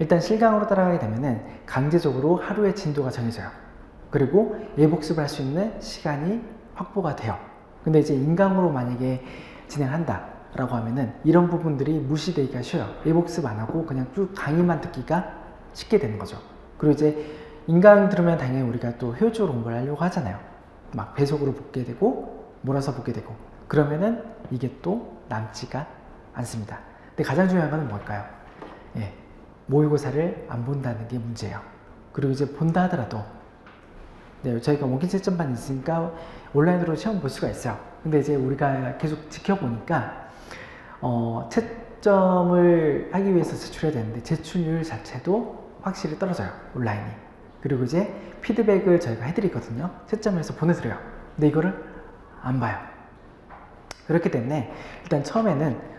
Speaker 1: 일단 실강으로 따라가게 되면은 강제적으로 하루의 진도가 정해져요. 그리고 예복습을 할 수 있는 시간이 확보가 돼요. 근데 이제 인강으로 만약에 진행한다 라고 하면은 이런 부분들이 무시되기가 쉬워요. 예복습 안 하고 그냥 쭉 강의만 듣기가 쉽게 되는 거죠. 그리고 이제 인강 들으면 당연히 우리가 또 효율적으로 공부를 하려고 하잖아요. 막 배속으로 붙게 되고 몰아서 붙게 되고, 그러면은 이게 또 남지가 않습니다. 근데 가장 중요한 건 뭘까요? 모의고사를 안 본다는 게 문제예요. 그리고 이제 본다 하더라도 저희가 원격 채점반이 있으니까 온라인으로 시험 볼 수가 있어요. 근데 이제 우리가 계속 지켜보니까 채점을 하기 위해서 제출해야 되는데 제출률 자체도 확실히 떨어져요, 온라인이. 그리고 이제 피드백을 저희가 해드리거든요. 채점해서 보내드려요. 근데 이거를 안 봐요. 그렇기 때문에 일단 처음에는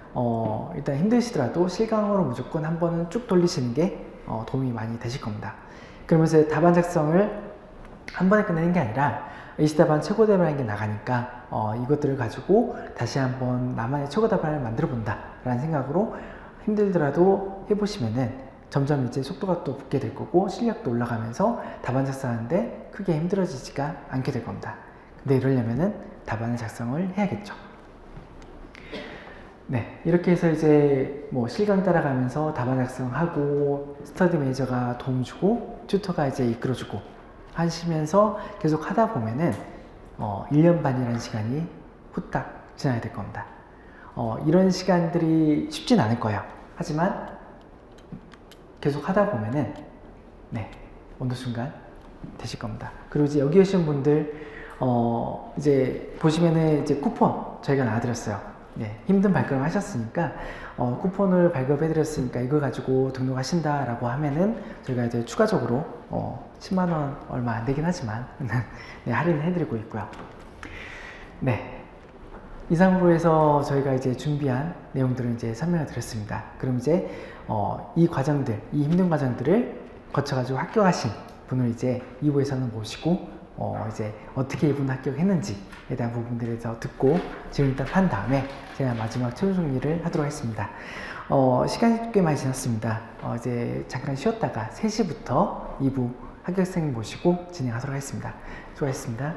Speaker 1: 일단 힘드시더라도 실강으로 무조건 한 번은 쭉 돌리시는 게 도움이 많이 되실 겁니다. 그러면서 답안 작성을 한 번에 끝내는 게 아니라 일시답안 최고답안이라는 게 나가니까 이것들을 가지고 다시 한번 나만의 최고답안을 만들어 본다 라는 생각으로 힘들더라도 해보시면은 점점 이제 속도가 또 붙게 될 거고 실력도 올라가면서 답안 작성하는데 크게 힘들어지지가 않게 될 겁니다. 근데 이러려면은 답안을 작성을 해야겠죠. 네, 이렇게 해서 이제 뭐 실강 따라가면서 답안 작성하고 스터디 매니저가 도움 주고 튜터가 이제 이끌어주고 하시면서 계속 하다 보면은 1년 반이라는 시간이 후딱 지나야 될 겁니다. 이런 시간들이 쉽진 않을 거예요. 하지만 계속 하다 보면은 네, 어느 순간 되실 겁니다. 그리고 이제 여기 오신 분들 이제 보시면은 이제 쿠폰 저희가 나와드렸어요. 네, 힘든 발걸음 하셨으니까 쿠폰을 발급해 드렸으니까 이거 가지고 등록하신다라고 하면은 저희가 이제 추가적으로 10만 원 얼마 안 되긴 하지만 네, 할인해 드리고 있고요. 네, 이상으로 해서 저희가 이제 준비한 내용들을 이제 설명을 드렸습니다. 그럼 이제 이 과정들, 이 힘든 과정들을 거쳐가지고 합격하신 분을 이제 2부에서는 모시고 이제 어떻게 이분 합격했는지에 대한 부분들에 대해서 듣고 질문을 한 다음에 제가 마지막 최종 정리를 하도록 하겠습니다. 시간이 꽤 많이 지났습니다. 이제 잠깐 쉬었다가 3시부터 2부 합격생 모시고 진행하도록 하겠습니다. 수고하셨습니다.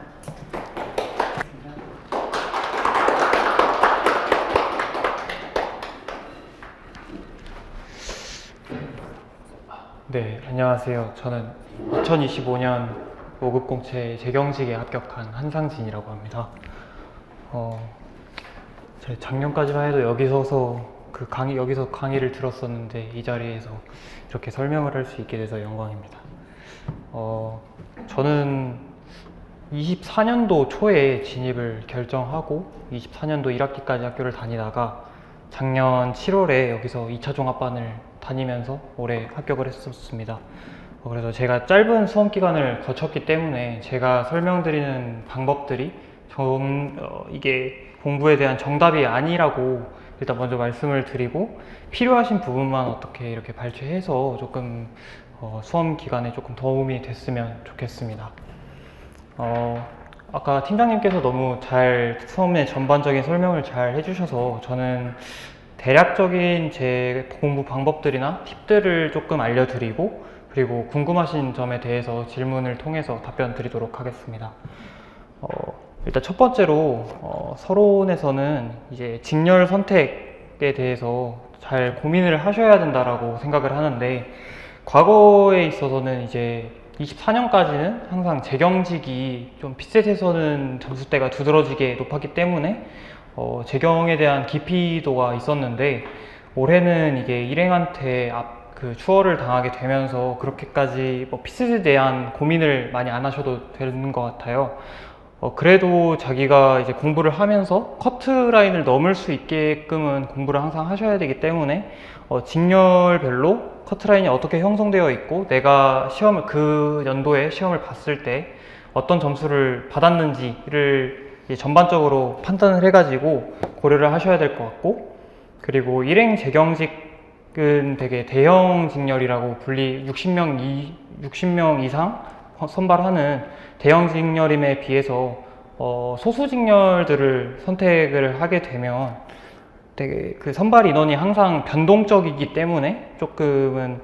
Speaker 2: 네, 안녕하세요. 저는 2025년 5급 공채 재경직에 합격한 한상진이라고 합니다. 제가 작년까지만 해도 여기 서서 여기서 강의를 들었었는데 이 자리에서 이렇게 설명을 할 수 있게 돼서 영광입니다. 저는 24년도 초에 진입을 결정하고 24년도 1학기까지 학교를 다니다가 작년 7월에 여기서 2차 종합반을 다니면서 올해 합격을 했었습니다. 그래서 제가 짧은 수험 기간을 거쳤기 때문에 제가 설명드리는 방법들이 이게 공부에 대한 정답이 아니라고 일단 먼저 말씀을 드리고 필요하신 부분만 어떻게 이렇게 발췌해서 조금 수험 기간에 조금 도움이 됐으면 좋겠습니다. 아까 팀장님께서 너무 잘 수험의 전반적인 설명을 잘 해주셔서 저는 대략적인 제 공부 방법들이나 팁들을 조금 알려드리고 그리고 궁금하신 점에 대해서 질문을 통해서 답변 드리도록 하겠습니다. 일단 첫 번째로 서론에서는 이제 직렬 선택에 대해서 잘 고민을 하셔야 된다라고 생각을 하는데 과거에 있어서는 이제 24년까지는 항상 재경직이 좀 피셋에서는 점수대가 두드러지게 높았기 때문에 재경에 대한 기피도가 있었는데 올해는 이게 일행한테 추월을 당하게 되면서 그렇게까지 피셋에 대한 고민을 많이 안 하셔도 되는 것 같아요. 그래도 자기가 이제 공부를 하면서 커트라인을 넘을 수 있게끔은 공부를 항상 하셔야 되기 때문에 직렬별로 커트라인이 어떻게 형성되어 있고 내가 그 연도에 시험을 봤을 때 어떤 점수를 받았는지를 전반적으로 판단을 해가지고 고려를 하셔야 될 것 같고 그리고 일행 재경직은 되게 대형 직렬이라고 60명 이상 선발하는 대형 직렬임에 비해서 소수 직렬들을 선택을 하게 되면 되게 그 선발 인원이 항상 변동적이기 때문에 조금은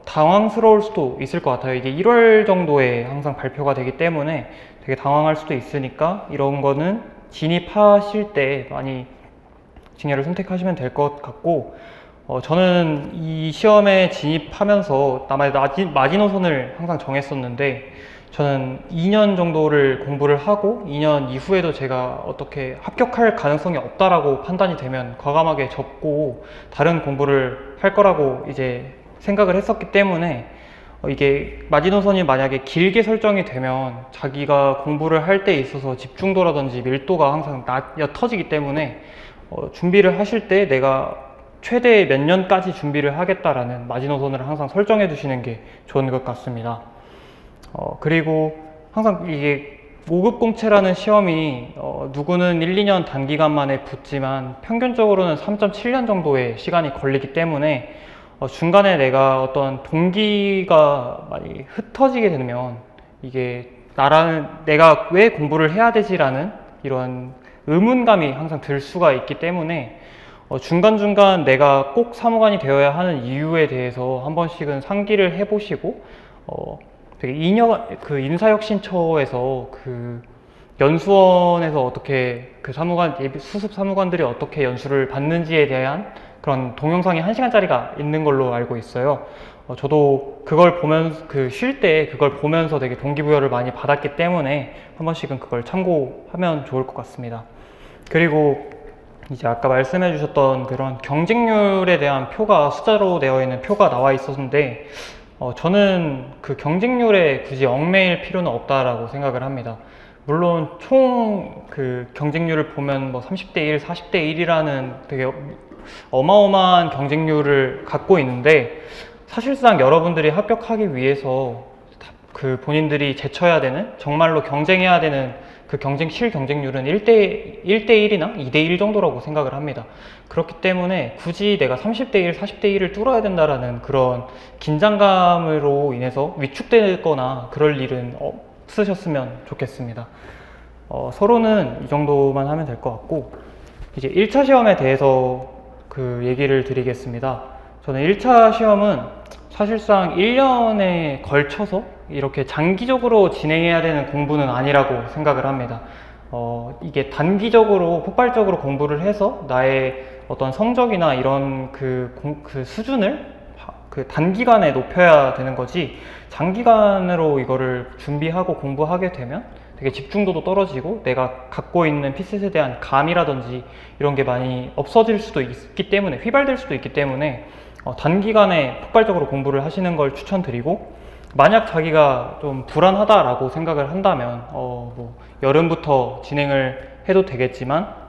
Speaker 2: 당황스러울 수도 있을 것 같아요. 이게 1월 정도에 항상 발표가 되기 때문에 되게 당황할 수도 있으니까 이런 거는 진입하실 때 많이 직렬을 선택하시면 될 것 같고 저는 이 시험에 진입하면서 나만의 마지노선을 항상 정했었는데 저는 2년 정도를 공부를 하고 2년 이후에도 제가 어떻게 합격할 가능성이 없다라고 판단이 되면 과감하게 접고 다른 공부를 할 거라고 이제 생각을 했었기 때문에 이게 마지노선이 만약에 길게 설정이 되면 자기가 공부를 할 때 있어서 집중도라든지 밀도가 항상 옅어지기 때문에 준비를 하실 때 내가 최대 몇 년까지 준비를 하겠다라는 마지노선을 항상 설정해 두시는 게 좋은 것 같습니다. 그리고 항상 이게 5급 공채라는 시험이 누구는 1, 2년 단기간 만에 붙지만 평균적으로는 3.7년 정도의 시간이 걸리기 때문에 중간에 내가 어떤 동기가 많이 흩어지게 되면 이게 내가 왜 공부를 해야 되지라는 이런 의문감이 항상 들 수가 있기 때문에 중간중간 내가 꼭 사무관이 되어야 하는 이유에 대해서 한 번씩은 상기를 해보시고 되게 인사혁신처에서 연수원에서 어떻게 그 수습 사무관들이 어떻게 연수를 받는지에 대한 그런 동영상이 1시간짜리가 있는 걸로 알고 있어요. 저도 그걸 보면서, 쉴 때 그걸 보면서 되게 동기부여를 많이 받았기 때문에 한 번씩은 그걸 참고하면 좋을 것 같습니다. 그리고 이제 아까 말씀해 주셨던 그런 경쟁률에 대한 표가 숫자로 되어 있는 표가 나와 있었는데, 저는 그 경쟁률에 굳이 얽매일 필요는 없다라고 생각을 합니다. 물론 총 그 경쟁률을 보면 뭐 30대 1, 40대 1이라는 되게 어마어마한 경쟁률을 갖고 있는데, 사실상 여러분들이 합격하기 위해서 그 본인들이 제쳐야 되는, 정말로 경쟁해야 되는 그 실경쟁률은 1대1이나 2대1 정도라고 생각을 합니다. 그렇기 때문에 굳이 내가 30대 1, 40대 1을 뚫어야 된다라는 그런 긴장감으로 인해서 위축되거나 그럴 일은 없으셨으면 좋겠습니다. 서로는 이 정도만 하면 될 것 같고, 이제 1차 시험에 대해서 그 얘기를 드리겠습니다. 저는 1차 시험은 사실상 1년에 걸쳐서 이렇게 장기적으로 진행해야 되는 공부는 아니라고 생각을 합니다. 이게 단기적으로 폭발적으로 공부를 해서 나의 어떤 성적이나 이런 그 수준을 그 단기간에 높여야 되는 거지, 장기간으로 이거를 준비하고 공부하게 되면 되게 집중도도 떨어지고 내가 갖고 있는 피셋에 대한 감이라든지 이런 게 많이 없어질 수도 있기 때문에, 휘발될 수도 있기 때문에 단기간에 폭발적으로 공부를 하시는 걸 추천드리고, 만약 자기가 좀 불안하다라고 생각을 한다면 뭐 여름부터 진행을 해도 되겠지만,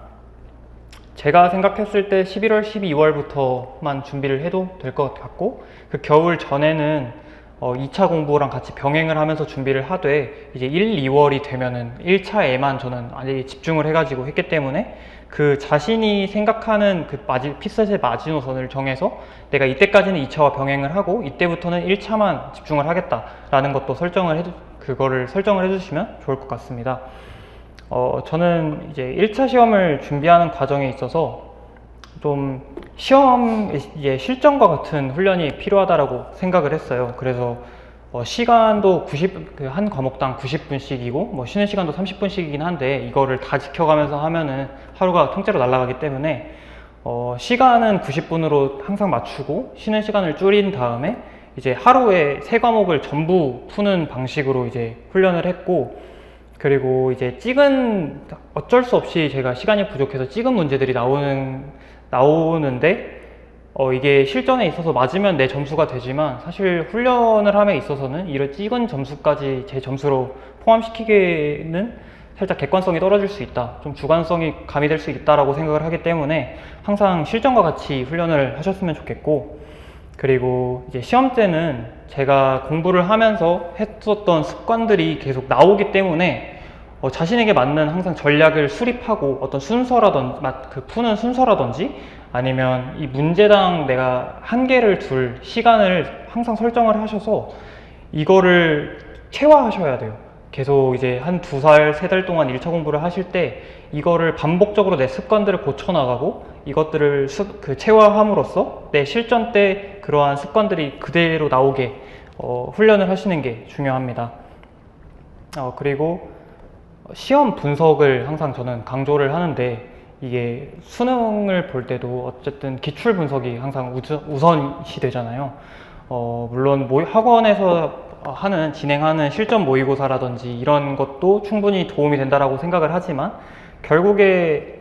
Speaker 2: 제가 생각했을 때 11월, 12월부터만 준비를 해도 될 것 같고, 그 겨울 전에는 2차 공부랑 같이 병행을 하면서 준비를 하되, 이제 1, 2월이 되면은 1차에만 저는 아예 집중을 해가지고 했기 때문에, 그 자신이 생각하는 그 피셋의 마지노선을 정해서 내가 이때까지는 2차와 병행을 하고 이때부터는 1차만 집중을 하겠다라는 것도 그거를 설정을 해주시면 좋을 것 같습니다. 저는 이제 1차 시험을 준비하는 과정에 있어서 좀 이제 실전과 같은 훈련이 필요하다라고 생각을 했어요. 그래서 시간도 한 과목당 90분씩이고 뭐 쉬는 시간도 30분씩이긴 한데, 이거를 다 지켜가면서 하면은 하루가 통째로 날아가기 때문에 시간은 90분으로 항상 맞추고 쉬는 시간을 줄인 다음에 이제 하루에 3과목을 전부 푸는 방식으로 이제 훈련을 했고, 그리고 이제 어쩔 수 없이 제가 시간이 부족해서 찍은 문제들이 나오는데, 이게 실전에 있어서 맞으면 내 점수가 되지만, 사실 훈련을 함에 있어서는 이런 찍은 점수까지 제 점수로 포함시키기에는 살짝 객관성이 떨어질 수 있다, 좀 주관성이 가미될 수 있다라고 생각을 하기 때문에 항상 실전과 같이 훈련을 하셨으면 좋겠고, 그리고 이제 시험 때는 제가 공부를 하면서 했었던 습관들이 계속 나오기 때문에 자신에게 맞는 항상 전략을 수립하고, 어떤 푸는 순서라든지 아니면 이 문제당 내가 한계를 둘 시간을 항상 설정을 하셔서 이거를 체화하셔야 돼요. 계속 이제 한 2달, 3달 동안 1차 공부를 하실 때 이거를 반복적으로 내 습관들을 고쳐나가고, 이것들을 체화함으로써 내 실전 때 그러한 습관들이 그대로 나오게 훈련을 하시는 게 중요합니다. 그리고 시험 분석을 항상 저는 강조를 하는데, 이게 수능을 볼 때도 어쨌든 기출 분석이 항상 우선시 되잖아요. 물론 학원에서 진행하는 실전 모의고사라든지 이런 것도 충분히 도움이 된다라고 생각을 하지만, 결국에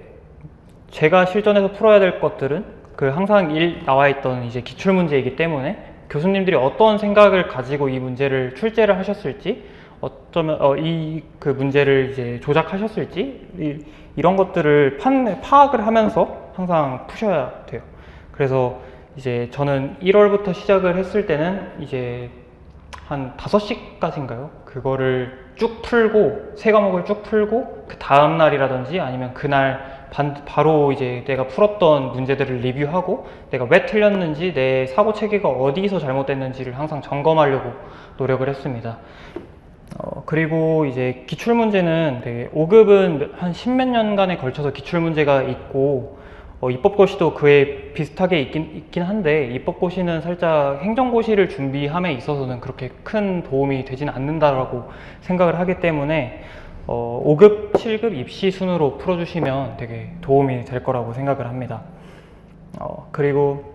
Speaker 2: 제가 실전에서 풀어야 될 것들은 항상 나와 있던 이제 기출 문제이기 때문에, 교수님들이 어떤 생각을 가지고 이 문제를 출제를 하셨을지, 어쩌면 그 문제를 이제 조작하셨을지, 이런 것들을 파악을 하면서 항상 푸셔야 돼요. 그래서 이제 저는 1월부터 시작을 했을 때는 이제 한 5시까지인가요? 그거를 쭉 풀고, 3과목을 쭉 풀고, 그 다음 날이라든지 아니면 그날 바로 이제 내가 풀었던 문제들을 리뷰하고, 내가 왜 틀렸는지, 내 사고 체계가 어디서 잘못됐는지를 항상 점검하려고 노력을 했습니다. 그리고 이제 기출문제는 되게 5급은 한 10몇 년간에 걸쳐서 기출문제가 있고, 입법고시도 그에 비슷하게 있긴 한데, 입법고시는 살짝 행정고시를 준비함에 있어서는 그렇게 큰 도움이 되진 않는다라고 생각을 하기 때문에 5급, 7급 입시 순으로 풀어주시면 되게 도움이 될 거라고 생각을 합니다. 그리고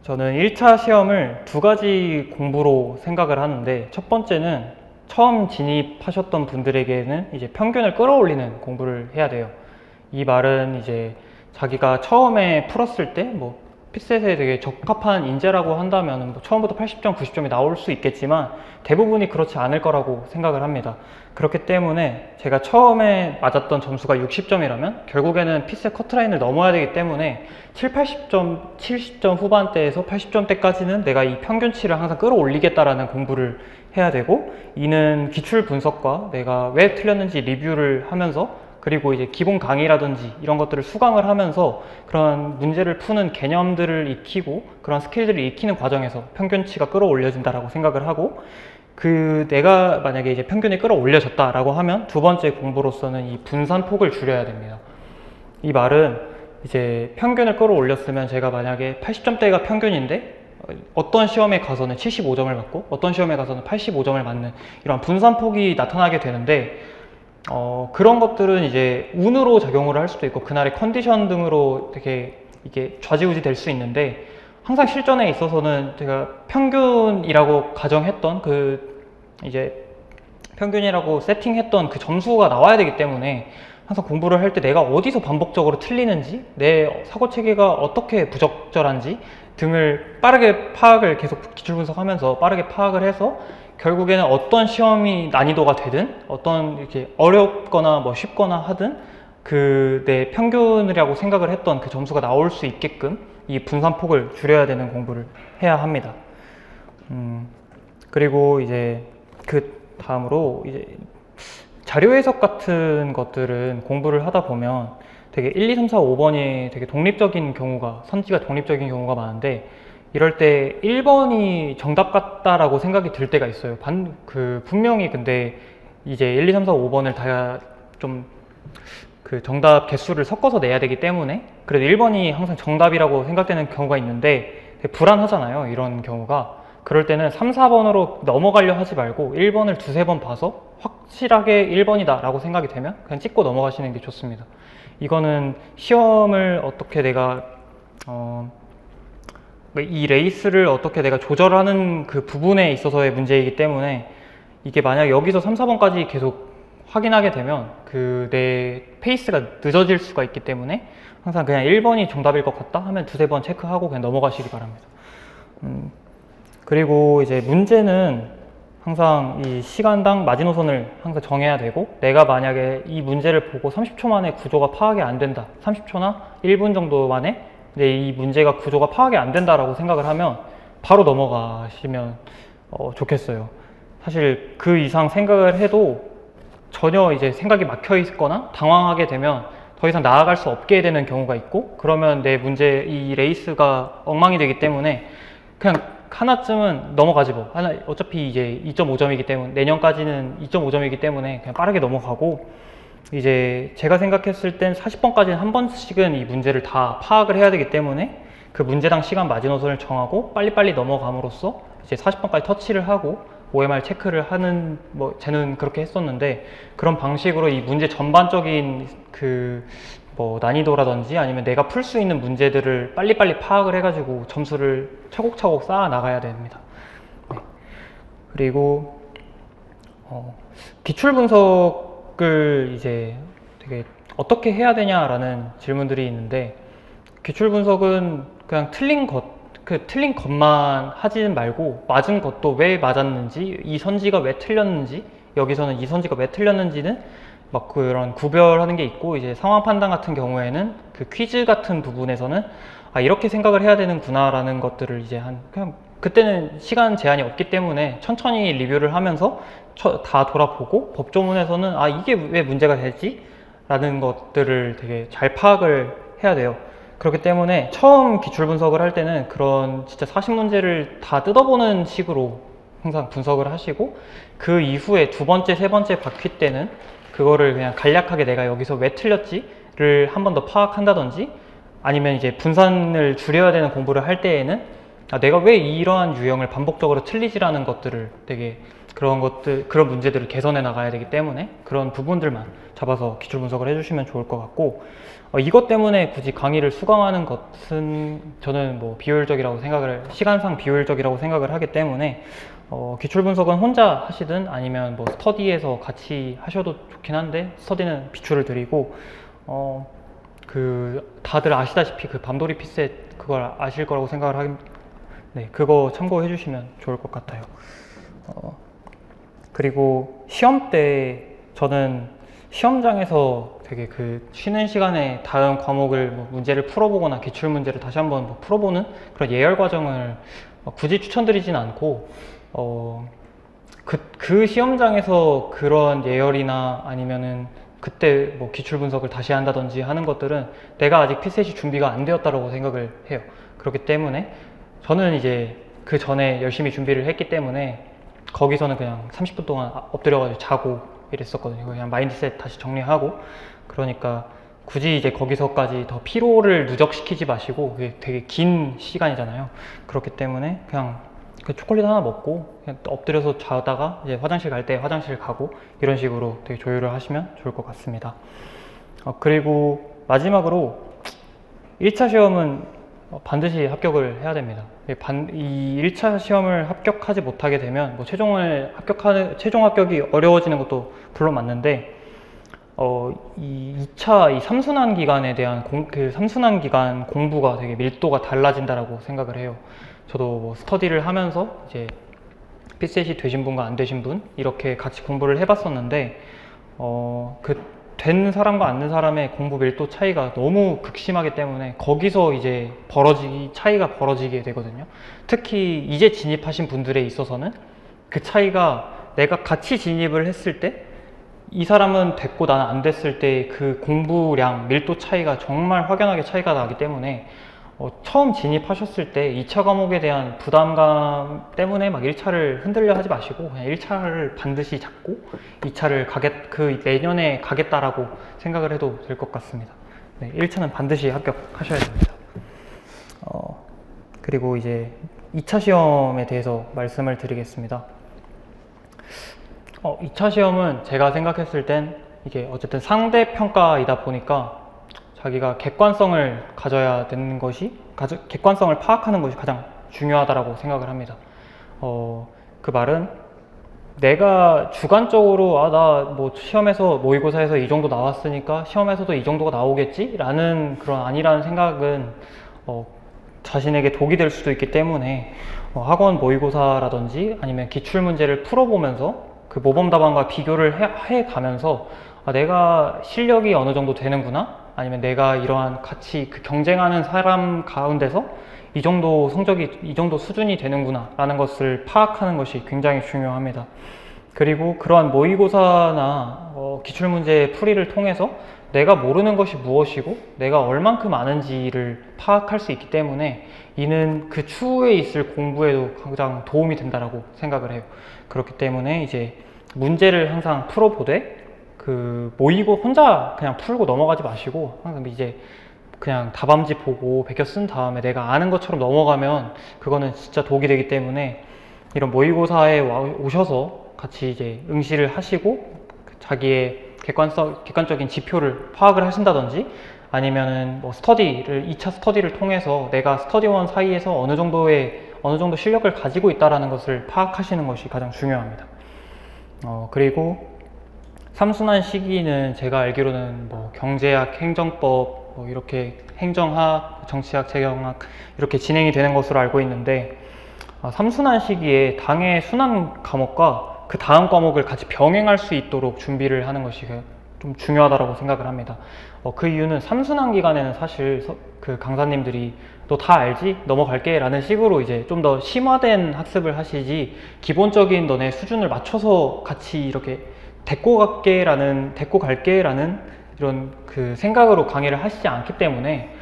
Speaker 2: 저는 1차 시험을 두 가지 공부로 생각을 하는데, 첫 번째는 처음 진입하셨던 분들에게는 이제 평균을 끌어올리는 공부를 해야 돼요. 이 말은 이제 자기가 처음에 풀었을 때 뭐 핏셋에 되게 적합한 인재라고 한다면 뭐 처음부터 80점, 90점이 나올 수 있겠지만 대부분이 그렇지 않을 거라고 생각을 합니다. 그렇기 때문에 제가 처음에 맞았던 점수가 60점이라면 결국에는 핏셋 커트라인을 넘어야 되기 때문에 7, 80점, 70점 후반대에서 80점대까지는 내가 이 평균치를 항상 끌어올리겠다라는 공부를 해야 되고, 이는 기출 분석과 내가 왜 틀렸는지 리뷰를 하면서, 그리고 이제 기본 강의라든지 이런 것들을 수강을 하면서 그런 문제를 푸는 개념들을 익히고 그런 스킬들을 익히는 과정에서 평균치가 끌어올려진다라고 생각을 하고, 내가 만약에 이제 평균이 끌어올려졌다라고 하면 두 번째 공부로서는 이 분산폭을 줄여야 됩니다. 이 말은 이제 평균을 끌어올렸으면 제가 만약에 80점대가 평균인데 어떤 시험에 가서는 75점을 맞고 어떤 시험에 가서는 85점을 맞는 이런 분산폭이 나타나게 되는데, 그런 것들은 이제 운으로 작용을 할 수도 있고 그날의 컨디션 등으로 되게 이게 좌지우지 될 수 있는데, 항상 실전에 있어서는 제가 평균이라고 가정했던 이제 평균이라고 세팅했던 그 점수가 나와야 되기 때문에 항상 공부를 할 때 내가 어디서 반복적으로 틀리는지, 내 사고 체계가 어떻게 부적절한지 등을 빠르게 파악을 계속 기출 분석하면서 빠르게 파악을 해서 결국에는 어떤 시험이 난이도가 되든 어떤 이렇게 어렵거나 뭐 쉽거나 하든 내 평균이라고 생각을 했던 그 점수가 나올 수 있게끔 이 분산폭을 줄여야 되는 공부를 해야 합니다. 그리고 이제 그 다음으로 이제 자료 해석 같은 것들은 공부를 하다 보면 되게 1, 2, 3, 4, 5번이 되게 독립적인 경우가, 선지가 독립적인 경우가 많은데, 이럴 때 1번이 정답 같다라고 생각이 들 때가 있어요. 분명히 근데 이제 1, 2, 3, 4, 5번을 다 좀 정답 개수를 섞어서 내야 되기 때문에 그래도 1번이 항상 정답이라고 생각되는 경우가 있는데 되게 불안하잖아요, 이런 경우가. 그럴 때는 3, 4번으로 넘어가려 하지 말고 1번을 두세 번 봐서 확실하게 1번이다 라고 생각이 되면 그냥 찍고 넘어가시는 게 좋습니다. 이거는 시험을 어떻게 내가 이 레이스를 어떻게 내가 조절하는 그 부분에 있어서의 문제이기 때문에, 이게 만약 여기서 3, 4번까지 계속 확인하게 되면 내 페이스가 늦어질 수가 있기 때문에 항상 그냥 1번이 정답일 것 같다 하면 두세 번 체크하고 그냥 넘어가시기 바랍니다. 그리고 이제 문제는 항상 이 시간당 마지노선을 항상 정해야 되고, 내가 만약에 이 문제를 보고 30초 만에 구조가 파악이 안 된다, 30초나 1분 정도 만에 근데 이 문제가 구조가 파악이 안 된다라고 생각을 하면 바로 넘어가시면 좋겠어요. 사실 그 이상 생각을 해도 전혀 이제 생각이 막혀 있거나 당황하게 되면 더 이상 나아갈 수 없게 되는 경우가 있고, 그러면 내 문제, 이 레이스가 엉망이 되기 때문에 그냥 하나쯤은 넘어가지 뭐. 어차피 이제 2.5점이기 때문에, 내년까지는 2.5점이기 때문에 그냥 빠르게 넘어가고, 이제 제가 생각했을 땐 40번까지는 한 번씩은 이 문제를 다 파악을 해야 되기 때문에 그 문제당 시간 마지노선을 정하고 빨리빨리 넘어감으로써 이제 40번까지 터치를 하고 OMR 체크를 하는, 쟤는 그렇게 했었는데, 그런 방식으로 이 문제 전반적인 난이도라든지 아니면 내가 풀 수 있는 문제들을 빨리빨리 파악을 해가지고 점수를 차곡차곡 쌓아 나가야 됩니다. 네. 그리고 기출 분석을 이제 되게 어떻게 해야 되냐라는 질문들이 있는데, 기출 분석은 그냥 틀린 것만 하지 말고 맞은 것도 왜 맞았는지, 이 선지가 왜 틀렸는지, 여기서는 이 선지가 왜 틀렸는지는 그런 구별하는 게 있고, 이제 상황 판단 같은 경우에는 퀴즈 같은 부분에서는 이렇게 생각을 해야 되는구나 라는 것들을 이제 그냥 그때는 시간 제한이 없기 때문에 천천히 리뷰를 하면서 다 돌아보고, 법조문에서는 이게 왜 문제가 되지? 라는 것들을 되게 잘 파악을 해야 돼요. 그렇기 때문에 처음 기출 분석을 할 때는 그런 진짜 40문제를 다 뜯어보는 식으로 항상 분석을 하시고, 그 이후에 두 번째, 세 번째 바퀴 때는 그거를 그냥 간략하게 내가 여기서 왜 틀렸지를 한 번 더 파악한다든지, 아니면 이제 분산을 줄여야 되는 공부를 할 때에는 내가 왜 이러한 유형을 반복적으로 틀리지라는 것들을 되게 그런 문제들을 개선해 나가야 되기 때문에 그런 부분들만 잡아서 기출 분석을 해주시면 좋을 것 같고, 이것 때문에 굳이 강의를 수강하는 것은 저는 뭐 시간상 비효율적이라고 생각을 하기 때문에 기출 분석은 혼자 하시든 아니면 뭐 스터디에서 같이 하셔도 좋긴 한데, 스터디는 비추를 드리고 다들 아시다시피 그 밤도리 피셋 그걸 아실 거라고 생각을 네, 그거 참고해 주시면 좋을 것 같아요. 그리고 시험 때 저는 시험장에서 되게 그 쉬는 시간에 다음 과목을 뭐 문제를 풀어보거나 기출 문제를 다시 한번 뭐 풀어보는 그런 예열 과정을 굳이 추천드리진 않고, 그 시험장에서 그런 예열이나 아니면은 그때 뭐 기출 분석을 다시 한다든지 하는 것들은 내가 아직 피셋이 준비가 안 되었다고 생각을 해요. 그렇기 때문에 저는 이제 그 전에 열심히 준비를 했기 때문에 거기서는 그냥 30분 동안 엎드려가지고 자고 이랬었거든요. 그냥 마인드셋 다시 정리하고. 그러니까 굳이 이제 거기서까지 더 피로를 누적시키지 마시고, 그게 되게 긴 시간이잖아요. 그렇기 때문에 그냥 그 초콜릿 하나 먹고 그냥 엎드려서 자다가 이제 화장실 갈 때 화장실 가고 이런 식으로 되게 조율을 하시면 좋을 것 같습니다. 그리고 마지막으로 1차 시험은 반드시 합격을 해야 됩니다. 이 1차 시험을 합격하지 못하게 되면 뭐 최종 합격이 어려워지는 것도 물론 맞는데, 이 2차 이 삼순환 기간에 대한 삼순환 기간 공부가 되게 밀도가 달라진다라고 생각을 해요. 저도 뭐 스터디를 하면서 이제 피셋이 되신 분과 안 되신 분 이렇게 같이 공부를 해봤었는데, 된 사람과 안 된 사람의 공부 밀도 차이가 너무 극심하기 때문에 거기서 이제 차이가 벌어지게 되거든요. 특히 이제 진입하신 분들에 있어서는 그 차이가, 내가 같이 진입을 했을 때 이 사람은 됐고 나는 안 됐을 때 그 공부량, 밀도 차이가 정말 확연하게 차이가 나기 때문에 처음 진입하셨을 때 2차 과목에 대한 부담감 때문에 막 1차를 흔들려 하지 마시고 그냥 1차를 반드시 잡고 2차를 내년에 가겠다라고 생각을 해도 될 것 같습니다. 네, 1차는 반드시 합격하셔야 됩니다. 그리고 이제 2차 시험에 대해서 말씀을 드리겠습니다. 2차 시험은 제가 생각했을 땐 이게 어쨌든 상대평가이다 보니까 자기가 객관성을 가져야 되는 객관성을 파악하는 것이 가장 중요하다고 생각을 합니다. 그 말은 내가 주관적으로 나 뭐 시험에서 모의고사에서 이 정도 나왔으니까 시험에서도 이 정도가 나오겠지? 라는 그런 아니라는 생각은 자신에게 독이 될 수도 있기 때문에 학원 모의고사라든지 아니면 기출문제를 풀어보면서 그 모범 답안과 비교를 해가면서 내가 실력이 어느 정도 되는구나, 아니면 내가 이러한 같이 경쟁하는 사람 가운데서 이 정도 성적이, 이 정도 수준이 되는구나 라는 것을 파악하는 것이 굉장히 중요합니다. 그리고 그러한 모의고사나 기출문제 풀이를 통해서 내가 모르는 것이 무엇이고 내가 얼만큼 아는지를 파악할 수 있기 때문에 이는 그 추후에 있을 공부에도 가장 도움이 된다고 생각을 해요. 그렇기 때문에 이제 문제를 항상 풀어보되 혼자 그냥 풀고 넘어가지 마시고 항상 이제 그냥 답안지 보고 베껴 쓴 다음에 내가 아는 것처럼 넘어가면 그거는 진짜 독이 되기 때문에 이런 모의고사에 오셔서 같이 이제 응시를 하시고 자기의 객관적인 지표를 파악을 하신다든지 아니면은 뭐 2차 스터디를 통해서 내가 스터디원 사이에서 어느 정도 실력을 가지고 있다라는 것을 파악하시는 것이 가장 중요합니다. 그리고 삼순환 시기는 제가 알기로는 뭐 경제학, 행정법, 뭐 이렇게 행정학, 정치학, 재경학 이렇게 진행이 되는 것으로 알고 있는데, 삼순환 시기에 당의 순환 과목과 그 다음 과목을 같이 병행할 수 있도록 준비를 하는 것이 좀 중요하다고 생각을 합니다. 그 이유는 삼순환 기간에는 사실 그 강사님들이 너 다 알지? 넘어갈게 라는 식으로 이제 좀 더 심화된 학습을 하시지, 기본적인 너네 수준을 맞춰서 같이 이렇게 데리고 갈게 라는 이런 그 생각으로 강의를 하시지 않기 때문에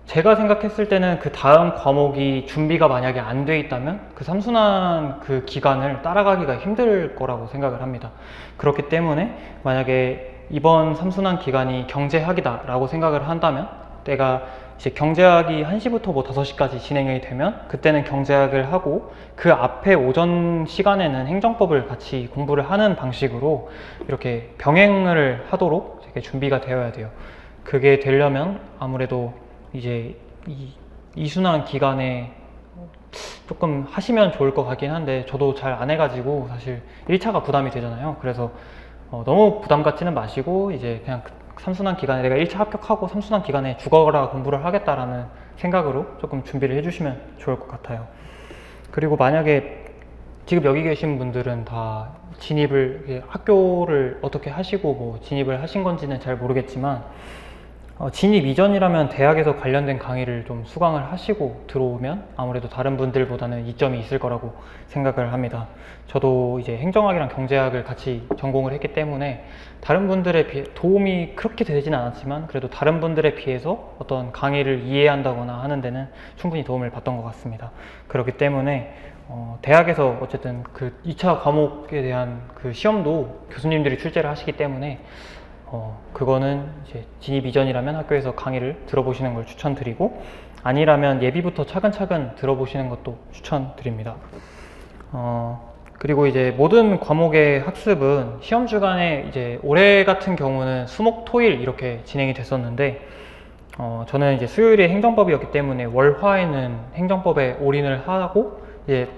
Speaker 2: 제가 생각했을 때는 그 다음 과목이 준비가 만약에 안 돼 있다면 그 삼순환 그 기간을 따라가기가 힘들 거라고 생각을 합니다. 그렇기 때문에 만약에 이번 삼순환 기간이 경제학이다 라고 생각을 한다면 내가 이제 경제학이 1시부터 뭐 5시까지 진행이 되면 그때는 경제학을 하고 그 앞에 오전 시간에는 행정법을 같이 공부를 하는 방식으로 이렇게 병행을 하도록 되게 준비가 되어야 돼요. 그게 되려면 아무래도 이제 이순환 기간에 조금 하시면 좋을 것 같긴 한데 저도 잘 안 해가지고 사실 1차가 부담이 되잖아요. 그래서 너무 부담 갖지는 마시고 이제 그냥 3순환 기간에 내가 1차 합격하고 3순환 기간에 죽어라 공부를 하겠다라는 생각으로 조금 준비를 해주시면 좋을 것 같아요. 그리고 만약에 지금 여기 계신 분들은 다 진입을 학교를 어떻게 하시고 뭐 진입을 하신 건지는 잘 모르겠지만 진입 이전이라면 대학에서 관련된 강의를 좀 수강을 하시고 들어오면 아무래도 다른 분들보다는 이점이 있을 거라고 생각을 합니다. 저도 이제 행정학이랑 경제학을 같이 전공을 했기 때문에 다른 분들에 비해 도움이 그렇게 되지는 않았지만 그래도 다른 분들에 비해서 어떤 강의를 이해한다거나 하는 데는 충분히 도움을 받던 것 같습니다. 그렇기 때문에 대학에서 어쨌든 그 2차 과목에 대한 그 시험도 교수님들이 출제를 하시기 때문에 그거는 이제 진입 이전이라면 학교에서 강의를 들어보시는 걸 추천드리고 아니라면 예비부터 차근차근 들어보시는 것도 추천드립니다. 그리고 이제 모든 과목의 학습은 시험 주간에 이제 올해 같은 경우는 수목 토일 이렇게 진행이 됐었는데 저는 이제 수요일에 행정법이었기 때문에 월화에는 행정법에 올인을 하고 이제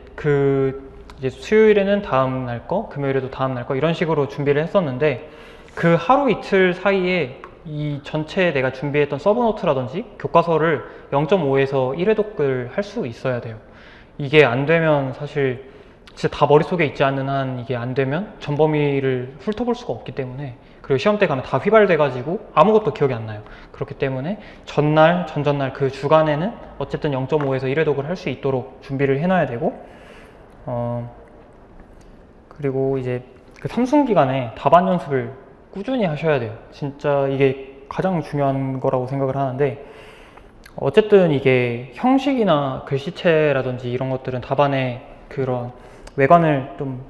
Speaker 2: 수요일에는 다음 날 거, 금요일에도 다음 날 거 이런 식으로 준비를 했었는데 그 하루 이틀 사이에 이 전체 내가 준비했던 서브노트라든지 교과서를 0.5에서 1회독을 할 수 있어야 돼요. 이게 안 되면 사실 진짜 다 머릿속에 있지 않는 한 이게 안 되면 전범위를 훑어볼 수가 없기 때문에 그리고 시험 때 가면 다 휘발돼 가지고 아무것도 기억이 안 나요. 그렇기 때문에 전날, 전전날 그 주간에는 어쨌든 0.5에서 1회독을 할 수 있도록 준비를 해놔야 되고 그리고 이제 그 3순 기간에 답안 연습을 꾸준히 하셔야 돼요. 진짜 이게 가장 중요한 거라고 생각을 하는데 어쨌든 이게 형식이나 글씨체라든지 이런 것들은 답안의 그런 외관을 좀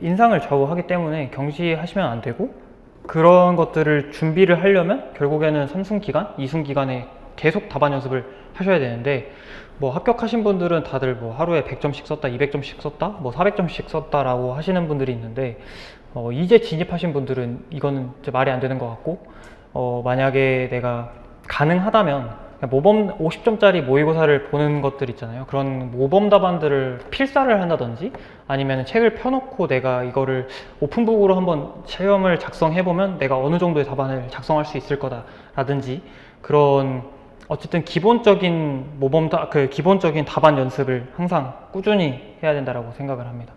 Speaker 2: 인상을 좌우하기 때문에 경시하시면 안 되고 그런 것들을 준비를 하려면 결국에는 3순 기간, 2순 기간에 계속 답안 연습을 하셔야 되는데 뭐 합격하신 분들은 다들 뭐 하루에 100점씩 썼다, 200점씩 썼다, 뭐 400점씩 썼다라고 하시는 분들이 있는데 이제 진입하신 분들은 이거는 이제 말이 안 되는 것 같고 만약에 내가 가능하다면 모범 50점짜리 모의고사를 보는 것들 있잖아요. 그런 모범 답안들을 필사를 한다든지 아니면 책을 펴놓고 내가 이거를 오픈북으로 한번 체험을 작성해보면 내가 어느 정도의 답안을 작성할 수 있을 거다라든지 그런 어쨌든 기본적인 기본적인 답안 연습을 항상 꾸준히 해야 된다라고 생각을 합니다.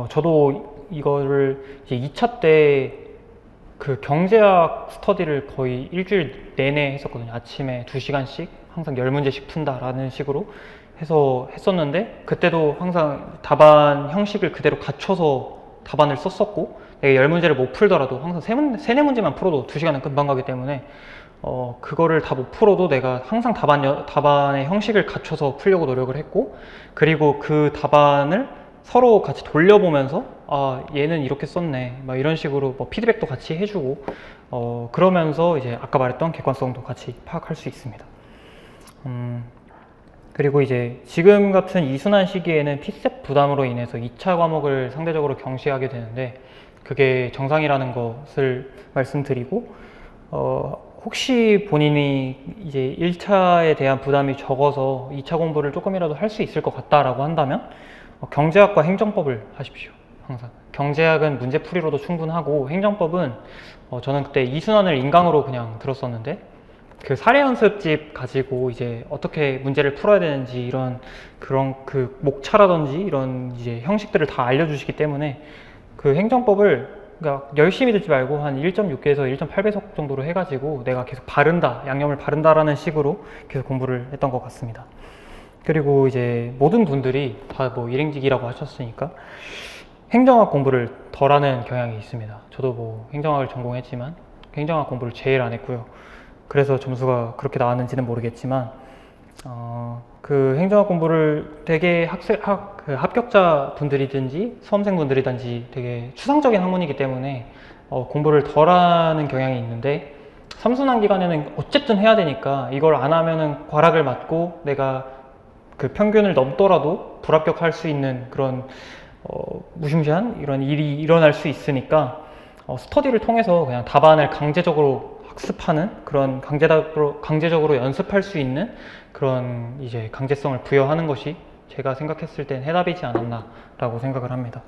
Speaker 2: 저도 이거를 이제 2차 때 그 경제학 스터디를 거의 일주일 내내 했었거든요. 아침에 2시간씩 항상 10문제씩 푼다라는 식으로 해서 했었는데 그때도 항상 답안 형식을 그대로 갖춰서 답안을 썼었고 내가 10문제를 못 풀더라도 항상 3-4문제만 풀어도 2시간은 금방 가기 때문에 그거를 다 못 풀어도 내가 항상 답안의 형식을 갖춰서 풀려고 노력을 했고 그리고 그 답안을 서로 같이 돌려보면서 얘는 이렇게 썼네 막 이런 식으로 뭐 피드백도 같이 해주고 그러면서 이제 아까 말했던 객관성도 같이 파악할 수 있습니다. 그리고 이제 지금 같은 이순환 시기에는 피셋 부담으로 인해서 2차 과목을 상대적으로 경시하게 되는데 그게 정상이라는 것을 말씀드리고 혹시 본인이 이제 1차에 대한 부담이 적어서 2차 공부를 조금이라도 할 수 있을 것 같다라고 한다면 경제학과 행정법을 하십시오. 항상 경제학은 문제풀이로도 충분하고 행정법은 저는 그때 이순환을 인강으로 그냥 들었었는데 그 사례 연습집 가지고 이제 어떻게 문제를 풀어야 되는지 그런 그 목차라든지 이런 이제 형식들을 다 알려주시기 때문에 그 행정법을 그러니까 열심히 듣지 말고 한 1.6배에서 1.8배속 정도로 해가지고 내가 계속 양념을 바른다라는 식으로 계속 공부를 했던 것 같습니다. 그리고 이제 모든 분들이 다 뭐 일행직이라고 하셨으니까 행정학 공부를 덜 하는 경향이 있습니다. 저도 뭐 행정학을 전공했지만 행정학 공부를 제일 안 했고요. 그래서 점수가 그렇게 나왔는지는 모르겠지만 그 행정학 공부를 되게 합격자 분들이든지 수험생 분들이든지 되게 추상적인 학문이기 때문에 공부를 덜 하는 경향이 있는데 삼순환 기간에는 어쨌든 해야 되니까 이걸 안 하면은 과락을 맞고 내가 그 평균을 넘더라도 불합격할 수 있는 그런 무시무시한 이런 일이 일어날 수 있으니까 스터디를 통해서 그냥 답안을 강제적으로 학습하는 그런 강제적으로 연습할 수 있는 그런 이제 강제성을 부여하는 것이 제가 생각했을 땐 해답이지 않았나라고 생각을 합니다.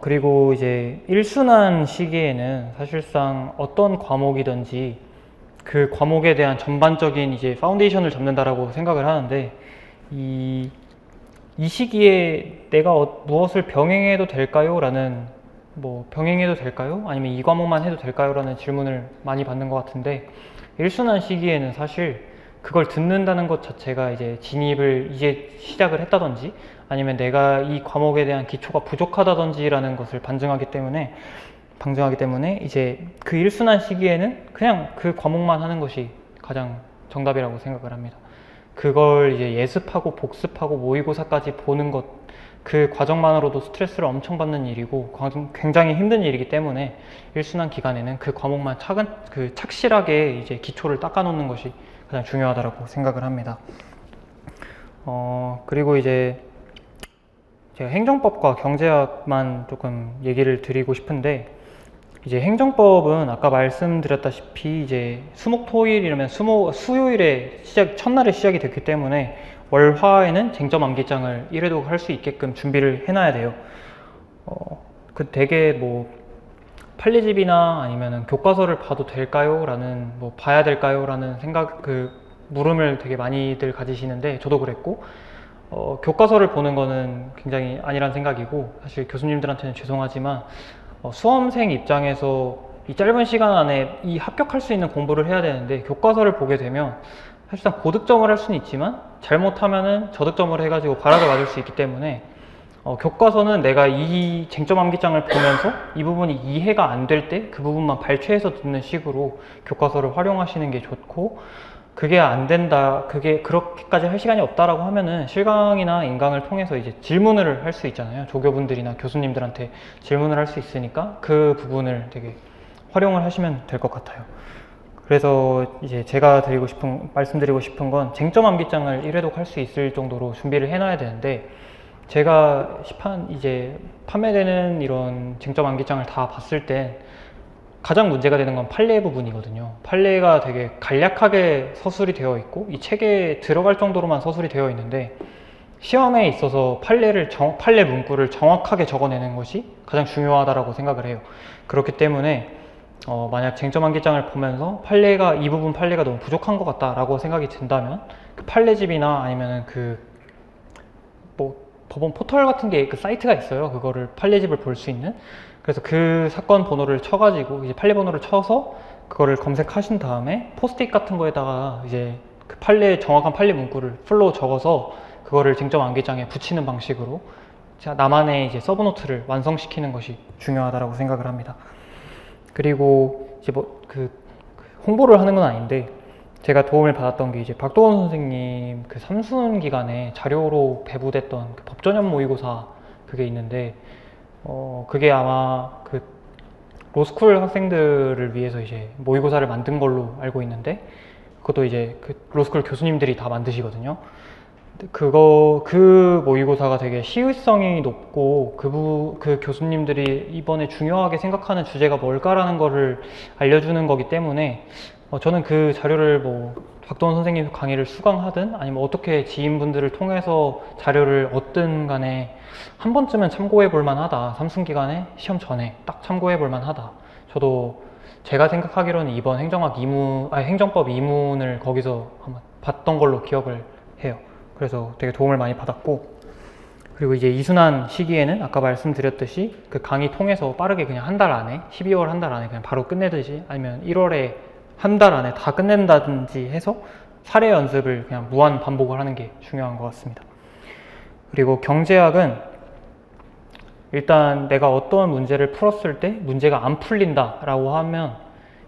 Speaker 2: 그리고 이제 1순환 시기에는 사실상 어떤 과목이든지 그 과목에 대한 전반적인 이제 파운데이션을 잡는다라고 생각을 하는데 이 시기에 내가 무엇을 병행해도 될까요? 라는 병행해도 될까요? 아니면 이 과목만 해도 될까요? 라는 질문을 많이 받는 것 같은데 1순환 시기에는 사실 그걸 듣는다는 것 자체가 이제 진입을 이제 시작을 했다든지 아니면 내가 이 과목에 대한 기초가 부족하다든지 라는 것을 방증하기 때문에 이제 그 1순환 시기에는 그냥 그 과목만 하는 것이 가장 정답이라고 생각을 합니다. 그걸 이제 예습하고 복습하고 모의고사까지 보는 것, 그 과정만으로도 스트레스를 엄청 받는 일이고 굉장히 힘든 일이기 때문에 1순환 기간에는 그 과목만 착실하게 이제 기초를 닦아놓는 것이 가장 중요하다고 생각을 합니다. 그리고 이제 제가 행정법과 경제학만 조금 얘기를 드리고 싶은데 이제 행정법은 아까 말씀드렸다시피 이제 수목토일 이러면 수요일에 첫날에 시작이 됐기 때문에 월화에는 쟁점 암기장을 1회독 할 수 있게끔 준비를 해놔야 돼요. 되게 판례집이나 아니면은 교과서를 봐도 될까요? 라는 봐야 될까요? 라는 물음을 되게 많이들 가지시는데 저도 그랬고 교과서를 보는 거는 굉장히 아니란 생각이고 사실 교수님들한테는 죄송하지만 수험생 입장에서 이 짧은 시간 안에 이 합격할 수 있는 공부를 해야 되는데 교과서를 보게 되면 사실상 고득점을 할 수는 있지만 잘못하면은 저득점을 해가지고 과락을 맞을 수 있기 때문에 교과서는 내가 이 쟁점 암기장을 보면서 이 부분이 이해가 안 될 때 그 부분만 발췌해서 듣는 식으로 교과서를 활용하시는 게 좋고 그게 안 된다, 그게 그렇게까지 할 시간이 없다라고 하면은 실강이나 인강을 통해서 이제 질문을 할 수 있잖아요. 조교분들이나 교수님들한테 질문을 할 수 있으니까 그 부분을 되게 활용을 하시면 될 것 같아요. 그래서 이제 제가 말씀드리고 싶은 건 쟁점 암기장을 1회독 할 수 있을 정도로 준비를 해놔야 되는데 제가 이제 판매되는 이런 쟁점 암기장을 다 봤을 때 가장 문제가 되는 건 판례 부분이거든요. 판례가 되게 간략하게 서술이 되어 있고 이 책에 들어갈 정도로만 서술이 되어 있는데 시험에 있어서 판례 문구를 정확하게 적어내는 것이 가장 중요하다고 생각을 해요. 그렇기 때문에 만약 쟁점 암기장을 보면서 이 부분 판례가 너무 부족한 것 같다라고 생각이 든다면 그 판례집이나 아니면은 법원 포털 같은 게 그 사이트가 있어요. 그거를 판례집을 볼 수 있는. 그래서 그 사건 번호를 쳐가지고 이제 판례 번호를 쳐서 그거를 검색하신 다음에 포스트잇 같은 거에다가 이제 정확한 판례 문구를 풀로 적어서 그거를 쟁점 암기장에 붙이는 방식으로 나만의 이제 서브노트를 완성시키는 것이 중요하다고 생각을 합니다. 그리고 이제 홍보를 하는 건 아닌데 제가 도움을 받았던 게 이제 박도원 선생님 그 삼순 기간에 자료로 배부됐던 그 법전형 모의고사 그게 있는데 그게 아마 그 로스쿨 학생들을 위해서 이제 모의고사를 만든 걸로 알고 있는데 그것도 이제 그 로스쿨 교수님들이 다 만드시거든요. 그 모의고사가 되게 시의성이 높고 그 교수님들이 이번에 중요하게 생각하는 주제가 뭘까라는 거를 알려주는 거기 때문에 저는 그 자료를 박도원 선생님 강의를 수강하든 아니면 어떻게 지인분들을 통해서 자료를 얻든 간에 한 번쯤은 참고해 볼 만하다. 삼순 기간에 시험 전에 딱 참고해 볼 만하다. 저도 제가 생각하기로는 이번 행정법 이문을 거기서 한번 봤던 걸로 기억을 해요. 그래서 되게 도움을 많이 받았고 그리고 이제 2순환 시기에는 아까 말씀드렸듯이 그 강의 통해서 빠르게 그냥 한 달 안에 12월 한 달 안에 그냥 바로 끝내듯이 아니면 1월에 한 달 안에 다 끝낸다든지 해서 사례 연습을 그냥 무한 반복을 하는 게 중요한 것 같습니다. 그리고 경제학은 일단 내가 어떤 문제를 풀었을 때 문제가 안 풀린다 라고 하면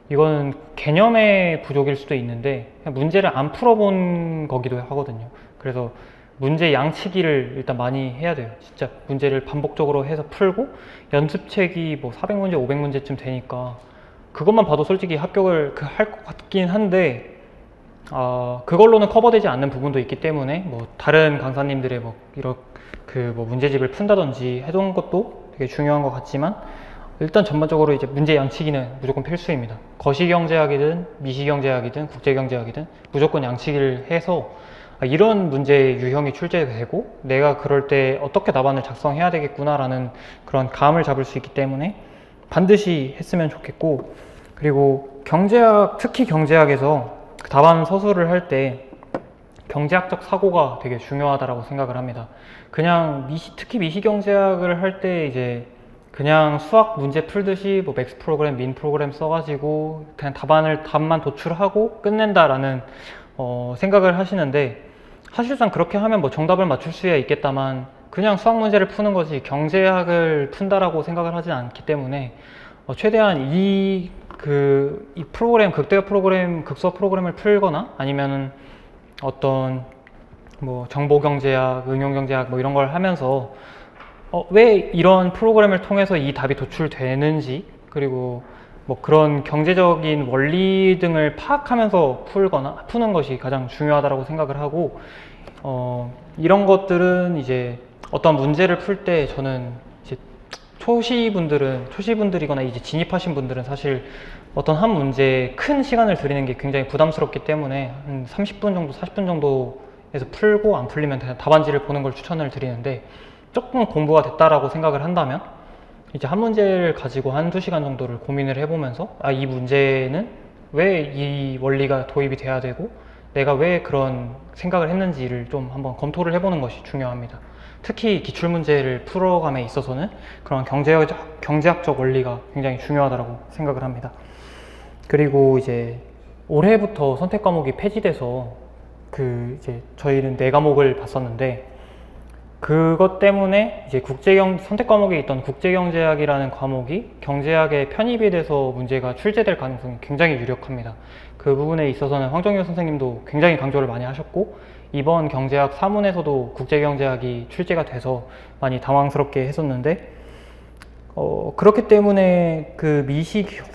Speaker 2: 이거는 개념의 부족일 수도 있는데 그냥 문제를 안 풀어본 거기도 하거든요. 그래서 문제 양치기를 일단 많이 해야 돼요. 진짜 문제를 반복적으로 해서 풀고 연습책이 400문제, 500문제쯤 되니까 그것만 봐도 솔직히 합격을 할 것 같긴 한데 그걸로는 커버되지 않는 부분도 있기 때문에 뭐 다른 강사님들의 뭐 이런 뭐 문제집을 푼다든지 해둔 것도 되게 중요한 것 같지만 일단 전반적으로 이제 문제 양치기는 무조건 필수입니다. 거시경제학이든 미시경제학이든 국제경제학이든 무조건 양치기를 해서 이런 문제 유형이 출제되고 내가 그럴 때 어떻게 답안을 작성해야 되겠구나라는 그런 감을 잡을 수 있기 때문에 반드시 했으면 좋겠고, 그리고 경제학, 특히 경제학에서 답안 서술을 할 때 경제학적 사고가 되게 중요하다고 생각을 합니다. 그냥 특히 미시경제학을 할 때 이제 그냥 수학 문제 풀듯이 뭐 맥스 프로그램, 민 프로그램 써가지고 그냥 답만 도출하고 끝낸다라는 생각을 하시는데, 사실상 그렇게 하면 뭐 정답을 맞출 수야 있겠다만 그냥 수학 문제를 푸는 거지 경제학을 푼다라고 생각을 하진 않기 때문에 최대한 이 프로그램, 극대화 프로그램, 극수학 프로그램을 풀거나 아니면은 어떤 뭐 정보경제학, 응용경제학 뭐 이런 걸 하면서 왜 이런 프로그램을 통해서 이 답이 도출되는지, 그리고 뭐 그런 경제적인 원리 등을 파악하면서 푸는 것이 가장 중요하다고 생각을 하고, 이런 것들은 이제 어떤 문제를 풀 때 저는 이제 초시분들이거나 이제 진입하신 분들은 사실 어떤 한 문제에 큰 시간을 들이는 게 굉장히 부담스럽기 때문에 한 30분 정도, 40분 정도에서 풀고 안 풀리면 그냥 답안지를 보는 걸 추천을 드리는데, 조금 공부가 됐다라고 생각을 한다면 이제 한 문제를 가지고 한두 시간 정도를 고민을 해보면서 이 문제는 왜 이 원리가 도입이 돼야 되고 내가 왜 그런 생각을 했는지를 좀 한번 검토를 해보는 것이 중요합니다. 특히 기출문제를 풀어감에 있어서는 그런 경제학적 원리가 굉장히 중요하다고 생각을 합니다. 그리고 이제 올해부터 선택 과목이 폐지돼서 이제 저희는 4과목을 봤었는데, 그것 때문에 이제 선택 과목에 있던 국제경제학이라는 과목이 경제학에 편입이 돼서 문제가 출제될 가능성이 굉장히 유력합니다. 그 부분에 있어서는 황정효 선생님도 굉장히 강조를 많이 하셨고, 이번 경제학 사문에서도 국제경제학이 출제가 돼서 많이 당황스럽게 했었는데, 그렇기 때문에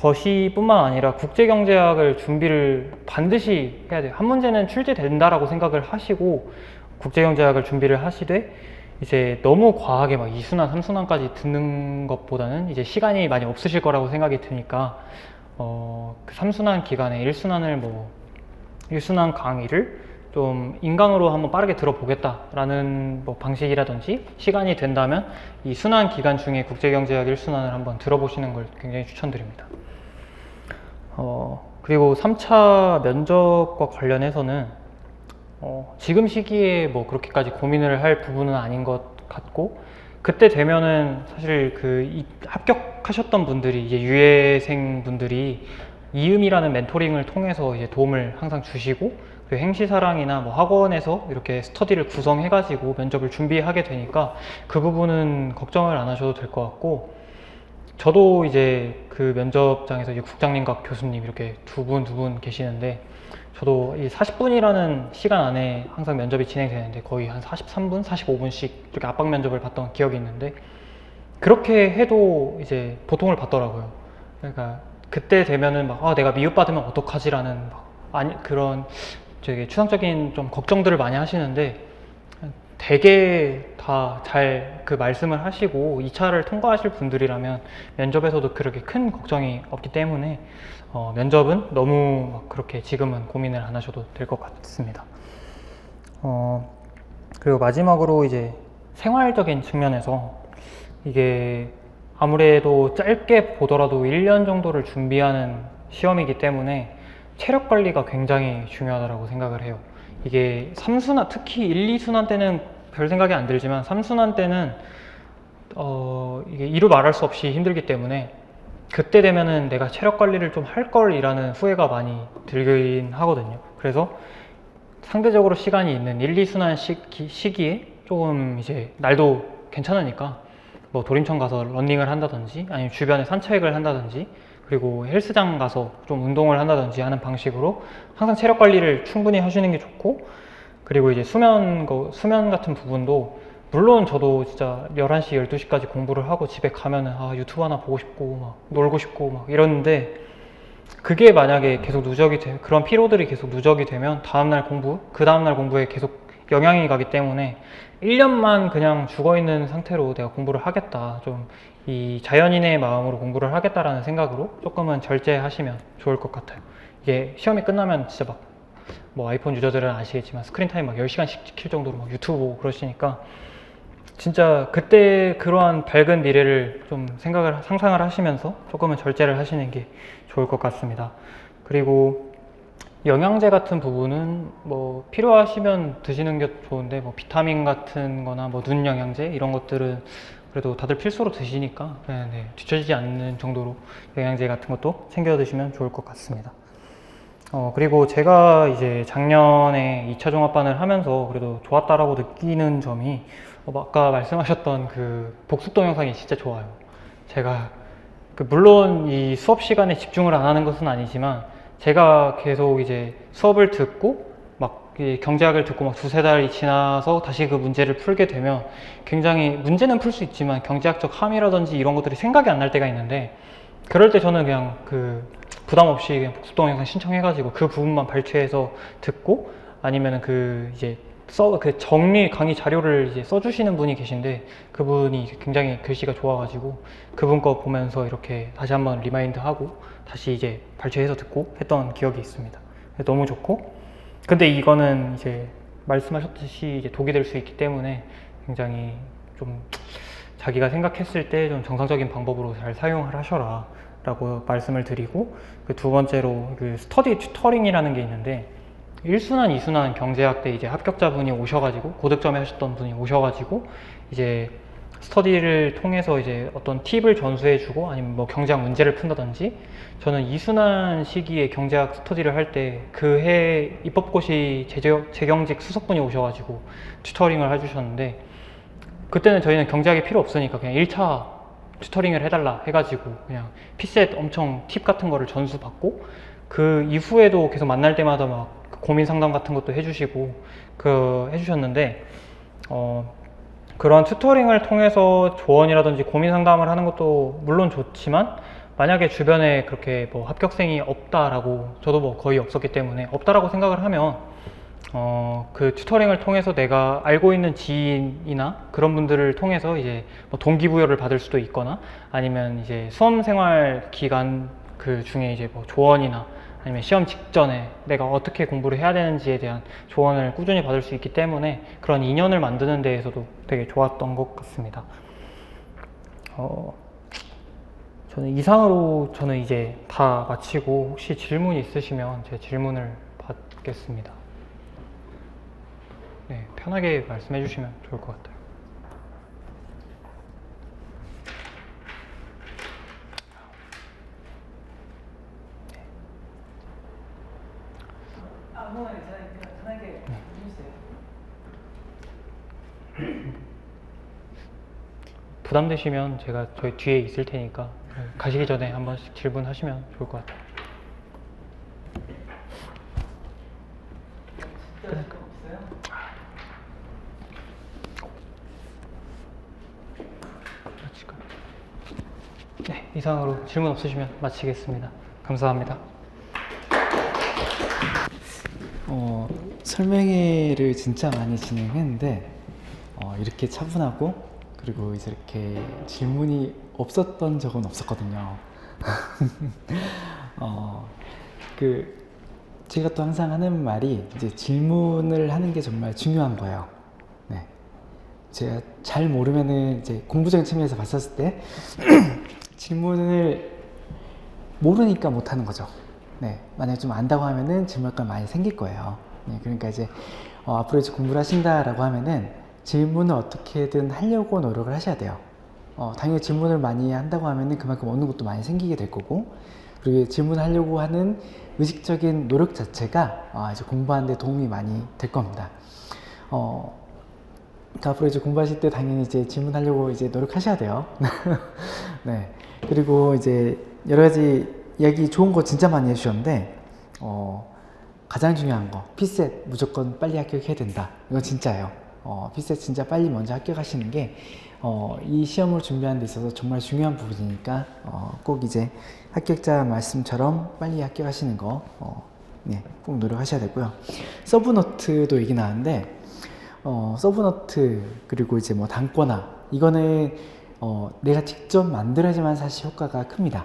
Speaker 2: 거시뿐만 아니라 국제경제학을 준비를 반드시 해야 돼요. 한 문제는 출제된다라고 생각을 하시고 국제경제학을 준비를 하시되, 이제 너무 과하게 막 2순환, 3순환까지 듣는 것보다는 이제 시간이 많이 없으실 거라고 생각이 드니까, 그 3순환 기간에 1순환 강의를 좀 인강으로 한번 빠르게 들어보겠다라는 뭐 방식이라든지 시간이 된다면 이 순환 기간 중에 국제경제학 1순환을 한번 들어보시는 걸 굉장히 추천드립니다. 그리고 3차 면접과 관련해서는 지금 시기에 뭐 그렇게까지 고민을 할 부분은 아닌 것 같고, 그때 되면은 사실 합격하셨던 분들이 이제 유예생 분들이 이음이라는 멘토링을 통해서 이제 도움을 항상 주시고, 그리고 행시사랑이나 뭐 학원에서 이렇게 스터디를 구성해가지고 면접을 준비하게 되니까 그 부분은 걱정을 안 하셔도 될 것 같고, 저도 이제 그 면접장에서 이제 국장님과 교수님 이렇게 두 분 계시는데, 저도 이 40분이라는 시간 안에 항상 면접이 진행되는데 거의 한 43분, 45분씩 이렇게 압박 면접을 봤던 기억이 있는데, 그렇게 해도 이제 보통을 받더라고요. 그러니까 그때 되면은 내가 미흡받으면 어떡하지라는 그런 되게 추상적인 좀 걱정들을 많이 하시는데, 되게 다 잘 말씀을 하시고 2차를 통과하실 분들이라면 면접에서도 그렇게 큰 걱정이 없기 때문에 면접은 너무 그렇게 지금은 고민을 안 하셔도 될 것 같습니다. 그리고 마지막으로 이제 생활적인 측면에서 이게 아무래도 짧게 보더라도 1년 정도를 준비하는 시험이기 때문에 체력 관리가 굉장히 중요하다고 생각을 해요. 이게 3순환, 특히 1, 2순환 때는 별 생각이 안 들지만 3순환 때는 이게 이루 말할 수 없이 힘들기 때문에 그때 되면은 내가 체력 관리를 좀 할 걸이라는 후회가 많이 들긴 하거든요. 그래서 상대적으로 시간이 있는 1, 2순환 시기에 조금 이제 날도 괜찮으니까 뭐 도림천 가서 러닝을 한다든지 아니면 주변에 산책을 한다든지 그리고 헬스장 가서 좀 운동을 한다든지 하는 방식으로 항상 체력 관리를 충분히 하시는 게 좋고, 그리고 이제 수면 같은 부분도 물론 저도 진짜 11시, 12시까지 공부를 하고 집에 가면은 유튜브 하나 보고 싶고 막 놀고 싶고 막 이러는데 그게 만약에 계속 누적이 돼, 그런 피로들이 계속 누적이 되면 다음날 공부, 그 다음날 공부에 계속 영향이 가기 때문에 1년만 그냥 죽어 있는 상태로 내가 공부를 하겠다. 좀 이 자연인의 마음으로 공부를 하겠다라는 생각으로 조금은 절제하시면 좋을 것 같아요. 이게 시험이 끝나면 진짜 막 뭐 아이폰 유저들은 아시겠지만 스크린 타임 막 10시간씩 지킬 정도로 막 유튜브 보고 그러시니까 진짜 그때 그러한 밝은 미래를 좀 상상을 하시면서 조금은 절제를 하시는 게 좋을 것 같습니다. 그리고 영양제 같은 부분은 뭐 필요하시면 드시는 게 좋은데 뭐 비타민 같은 거나 뭐 눈 영양제 이런 것들은 그래도 다들 필수로 드시니까 뒤처지지 않는 정도로 영양제 같은 것도 챙겨 드시면 좋을 것 같습니다. 그리고 제가 이제 작년에 2차 종합반을 하면서 그래도 좋았다라고 느끼는 점이 아까 말씀하셨던 그 복습 동영상이 진짜 좋아요. 제가 물론 이 수업 시간에 집중을 안 하는 것은 아니지만 제가 계속 이제 수업을 듣고 막 경제학을 듣고 막 두세 달이 지나서 다시 그 문제를 풀게 되면 굉장히 문제는 풀 수 있지만 경제학적 함의라든지 이런 것들이 생각이 안 날 때가 있는데 그럴 때 저는 그냥 부담 없이 그냥 복습 동영상 신청해가지고 그 부분만 발췌해서 듣고 아니면은 이제 정리 강의 자료를 이제 써주시는 분이 계신데 그분이 굉장히 글씨가 좋아가지고 그분 거 보면서 이렇게 다시 한번 리마인드하고 다시 이제 발췌해서 듣고 했던 기억이 있습니다. 너무 좋고 근데 이거는 이제 말씀하셨듯이 이제 독이 될 수 있기 때문에 굉장히 좀 자기가 생각했을 때 좀 정상적인 방법으로 잘 사용을 하셔라 라고 말씀을 드리고 두 번째로 스터디 튜터링이라는 게 있는데 1순환, 2순환 경제학 때 이제 합격자분이 오셔가지고 고득점에 하셨던 분이 오셔가지고 이제 스터디를 통해서 이제 어떤 팁을 전수해주고 아니면 뭐 경제학 문제를 푼다든지 저는 2순환 시기에 경제학 스터디를 할 때 그 해 입법고시 재경직 수석분이 오셔가지고 튜터링을 해주셨는데 그때는 저희는 경제학이 필요 없으니까 그냥 1차 튜터링을 해달라 해가지고 그냥 피셋 엄청 팁 같은 거를 전수받고 그 이후에도 계속 만날 때마다 막 고민 상담 같은 것도 해주시고 해주셨는데 그런 튜터링을 통해서 조언이라든지 고민 상담을 하는 것도 물론 좋지만 만약에 주변에 그렇게 뭐 합격생이 없다라고 저도 뭐 거의 없었기 때문에 없다라고 생각을 하면 그 튜터링을 통해서 내가 알고 있는 지인이나 그런 분들을 통해서 이제 뭐 동기부여를 받을 수도 있거나 아니면 이제 수험생활 기간 그 중에 이제 뭐 조언이나 아니면 시험 직전에 내가 어떻게 공부를 해야 되는지에 대한 조언을 꾸준히 받을 수 있기 때문에 그런 인연을 만드는 데에서도 되게 좋았던 것 같습니다. 저는 이상으로 이제 다 마치고 혹시 질문 있으시면 제 질문을 받겠습니다. 네, 편하게 말씀해 주시면 좋을 것 같아요.
Speaker 1: 아무거나 괜찮으니까 편하게 해주세요.
Speaker 2: 부담되시면 제가 저희 뒤에 있을 테니까 가시기 전에 한 번씩 질문하시면 좋을 것 같아요.
Speaker 1: 진짜 할거 없어요?
Speaker 2: 네, 이상으로 질문 없으시면 마치겠습니다. 감사합니다.
Speaker 1: 설명회를 진짜 많이 진행했는데 이렇게 차분하고 그리고 이제 이렇게 질문이 없었던 적은 없었거든요. 제가 또 항상 하는 말이 이제 질문을 하는 게 정말 중요한 거예요. 네. 제가 잘 모르면은 이제 공부적인 측면에서 봤었을 때 질문을 모르니까 못 하는 거죠. 네. 만약에 좀 안다고 하면은 질문할 건 많이 생길 거예요. 네. 그러니까 이제 앞으로 이제 공부를 하신다라고 하면은 질문을 어떻게든 하려고 노력을 하셔야 돼요. 당연히 질문을 많이 한다고 하면은 그만큼 얻는 것도 많이 생기게 될 거고, 그리고 질문하려고 하는 의식적인 노력 자체가 이제 공부하는 데 도움이 많이 될 겁니다. 그러니까 앞으로 이제 공부하실 때 당연히 이제 질문하려고 이제 노력하셔야 돼요. 네. 그리고 이제 여러 가지 이야기 좋은 거 진짜 많이 해주셨는데, 가장 중요한 거, 피셋 무조건 빨리 합격해야 된다. 이건 진짜예요. 필세 진짜 빨리 먼저 합격하시는 게 이 시험을 준비하는 데 있어서 정말 중요한 부분이니까 꼭 이제 합격자 말씀처럼 빨리 합격하시는 거 네, 꼭 노력하셔야 되고요. 서브노트도 얘기 나왔는데 서브노트 그리고 이제 뭐 단권화 이거는 내가 직접 만들어야지만 사실 효과가 큽니다.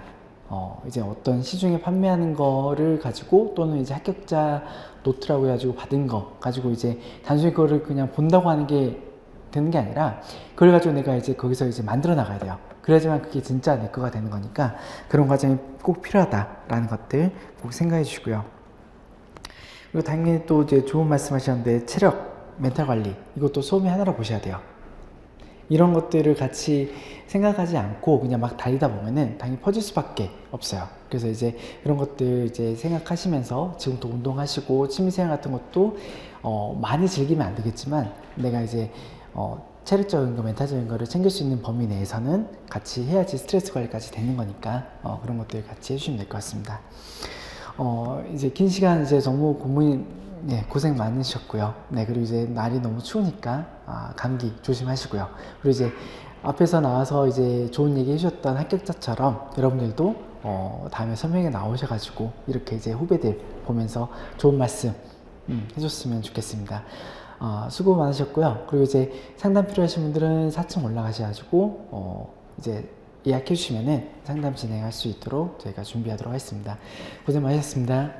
Speaker 1: 이제 어떤 시중에 판매하는 거를 가지고 또는 이제 합격자 노트라고 해가지고 받은 거 가지고 이제 단순히 그거를 그냥 본다고 하는 게 되는 게 아니라 그걸 가지고 내가 이제 거기서 이제 만들어 나가야 돼요. 그래야지만 그게 진짜 내 거가 되는 거니까 그런 과정이 꼭 필요하다라는 것들 꼭 생각해 주시고요. 그리고 당연히 또 이제 좋은 말씀 하셨는데 체력, 멘탈 관리 이것도 수험의 하나로 보셔야 돼요. 이런 것들을 같이 생각하지 않고 그냥 막 달리다 보면은 당연히 퍼질 수밖에 없어요. 그래서 이제 이런 것들 이제 생각하시면서 지금도 운동하시고 취미생활 같은 것도 많이 즐기면 안 되겠지만 내가 이제 체력적인 거, 멘탈적인 거를 챙길 수 있는 범위 내에서는 같이 해야지 스트레스 관리까지 되는 거니까 그런 것들 같이 해주시면 될 것 같습니다. 이제 긴 시간 이제 너무 고생 많으셨고요. 네, 그리고 이제 날이 너무 추우니까 감기 조심하시고요. 그리고 이제 앞에서 나와서 이제 좋은 얘기 해주셨던 합격자처럼 여러분들도 다음에 설명회 나오셔가지고 이렇게 이제 후배들 보면서 좋은 말씀 해줬으면 좋겠습니다. 수고 많으셨고요. 그리고 이제 상담 필요하신 분들은 4층 올라가셔가지고 이제 예약해 주시면은 상담 진행할 수 있도록 저희가 준비하도록 하겠습니다. 고생 많으셨습니다.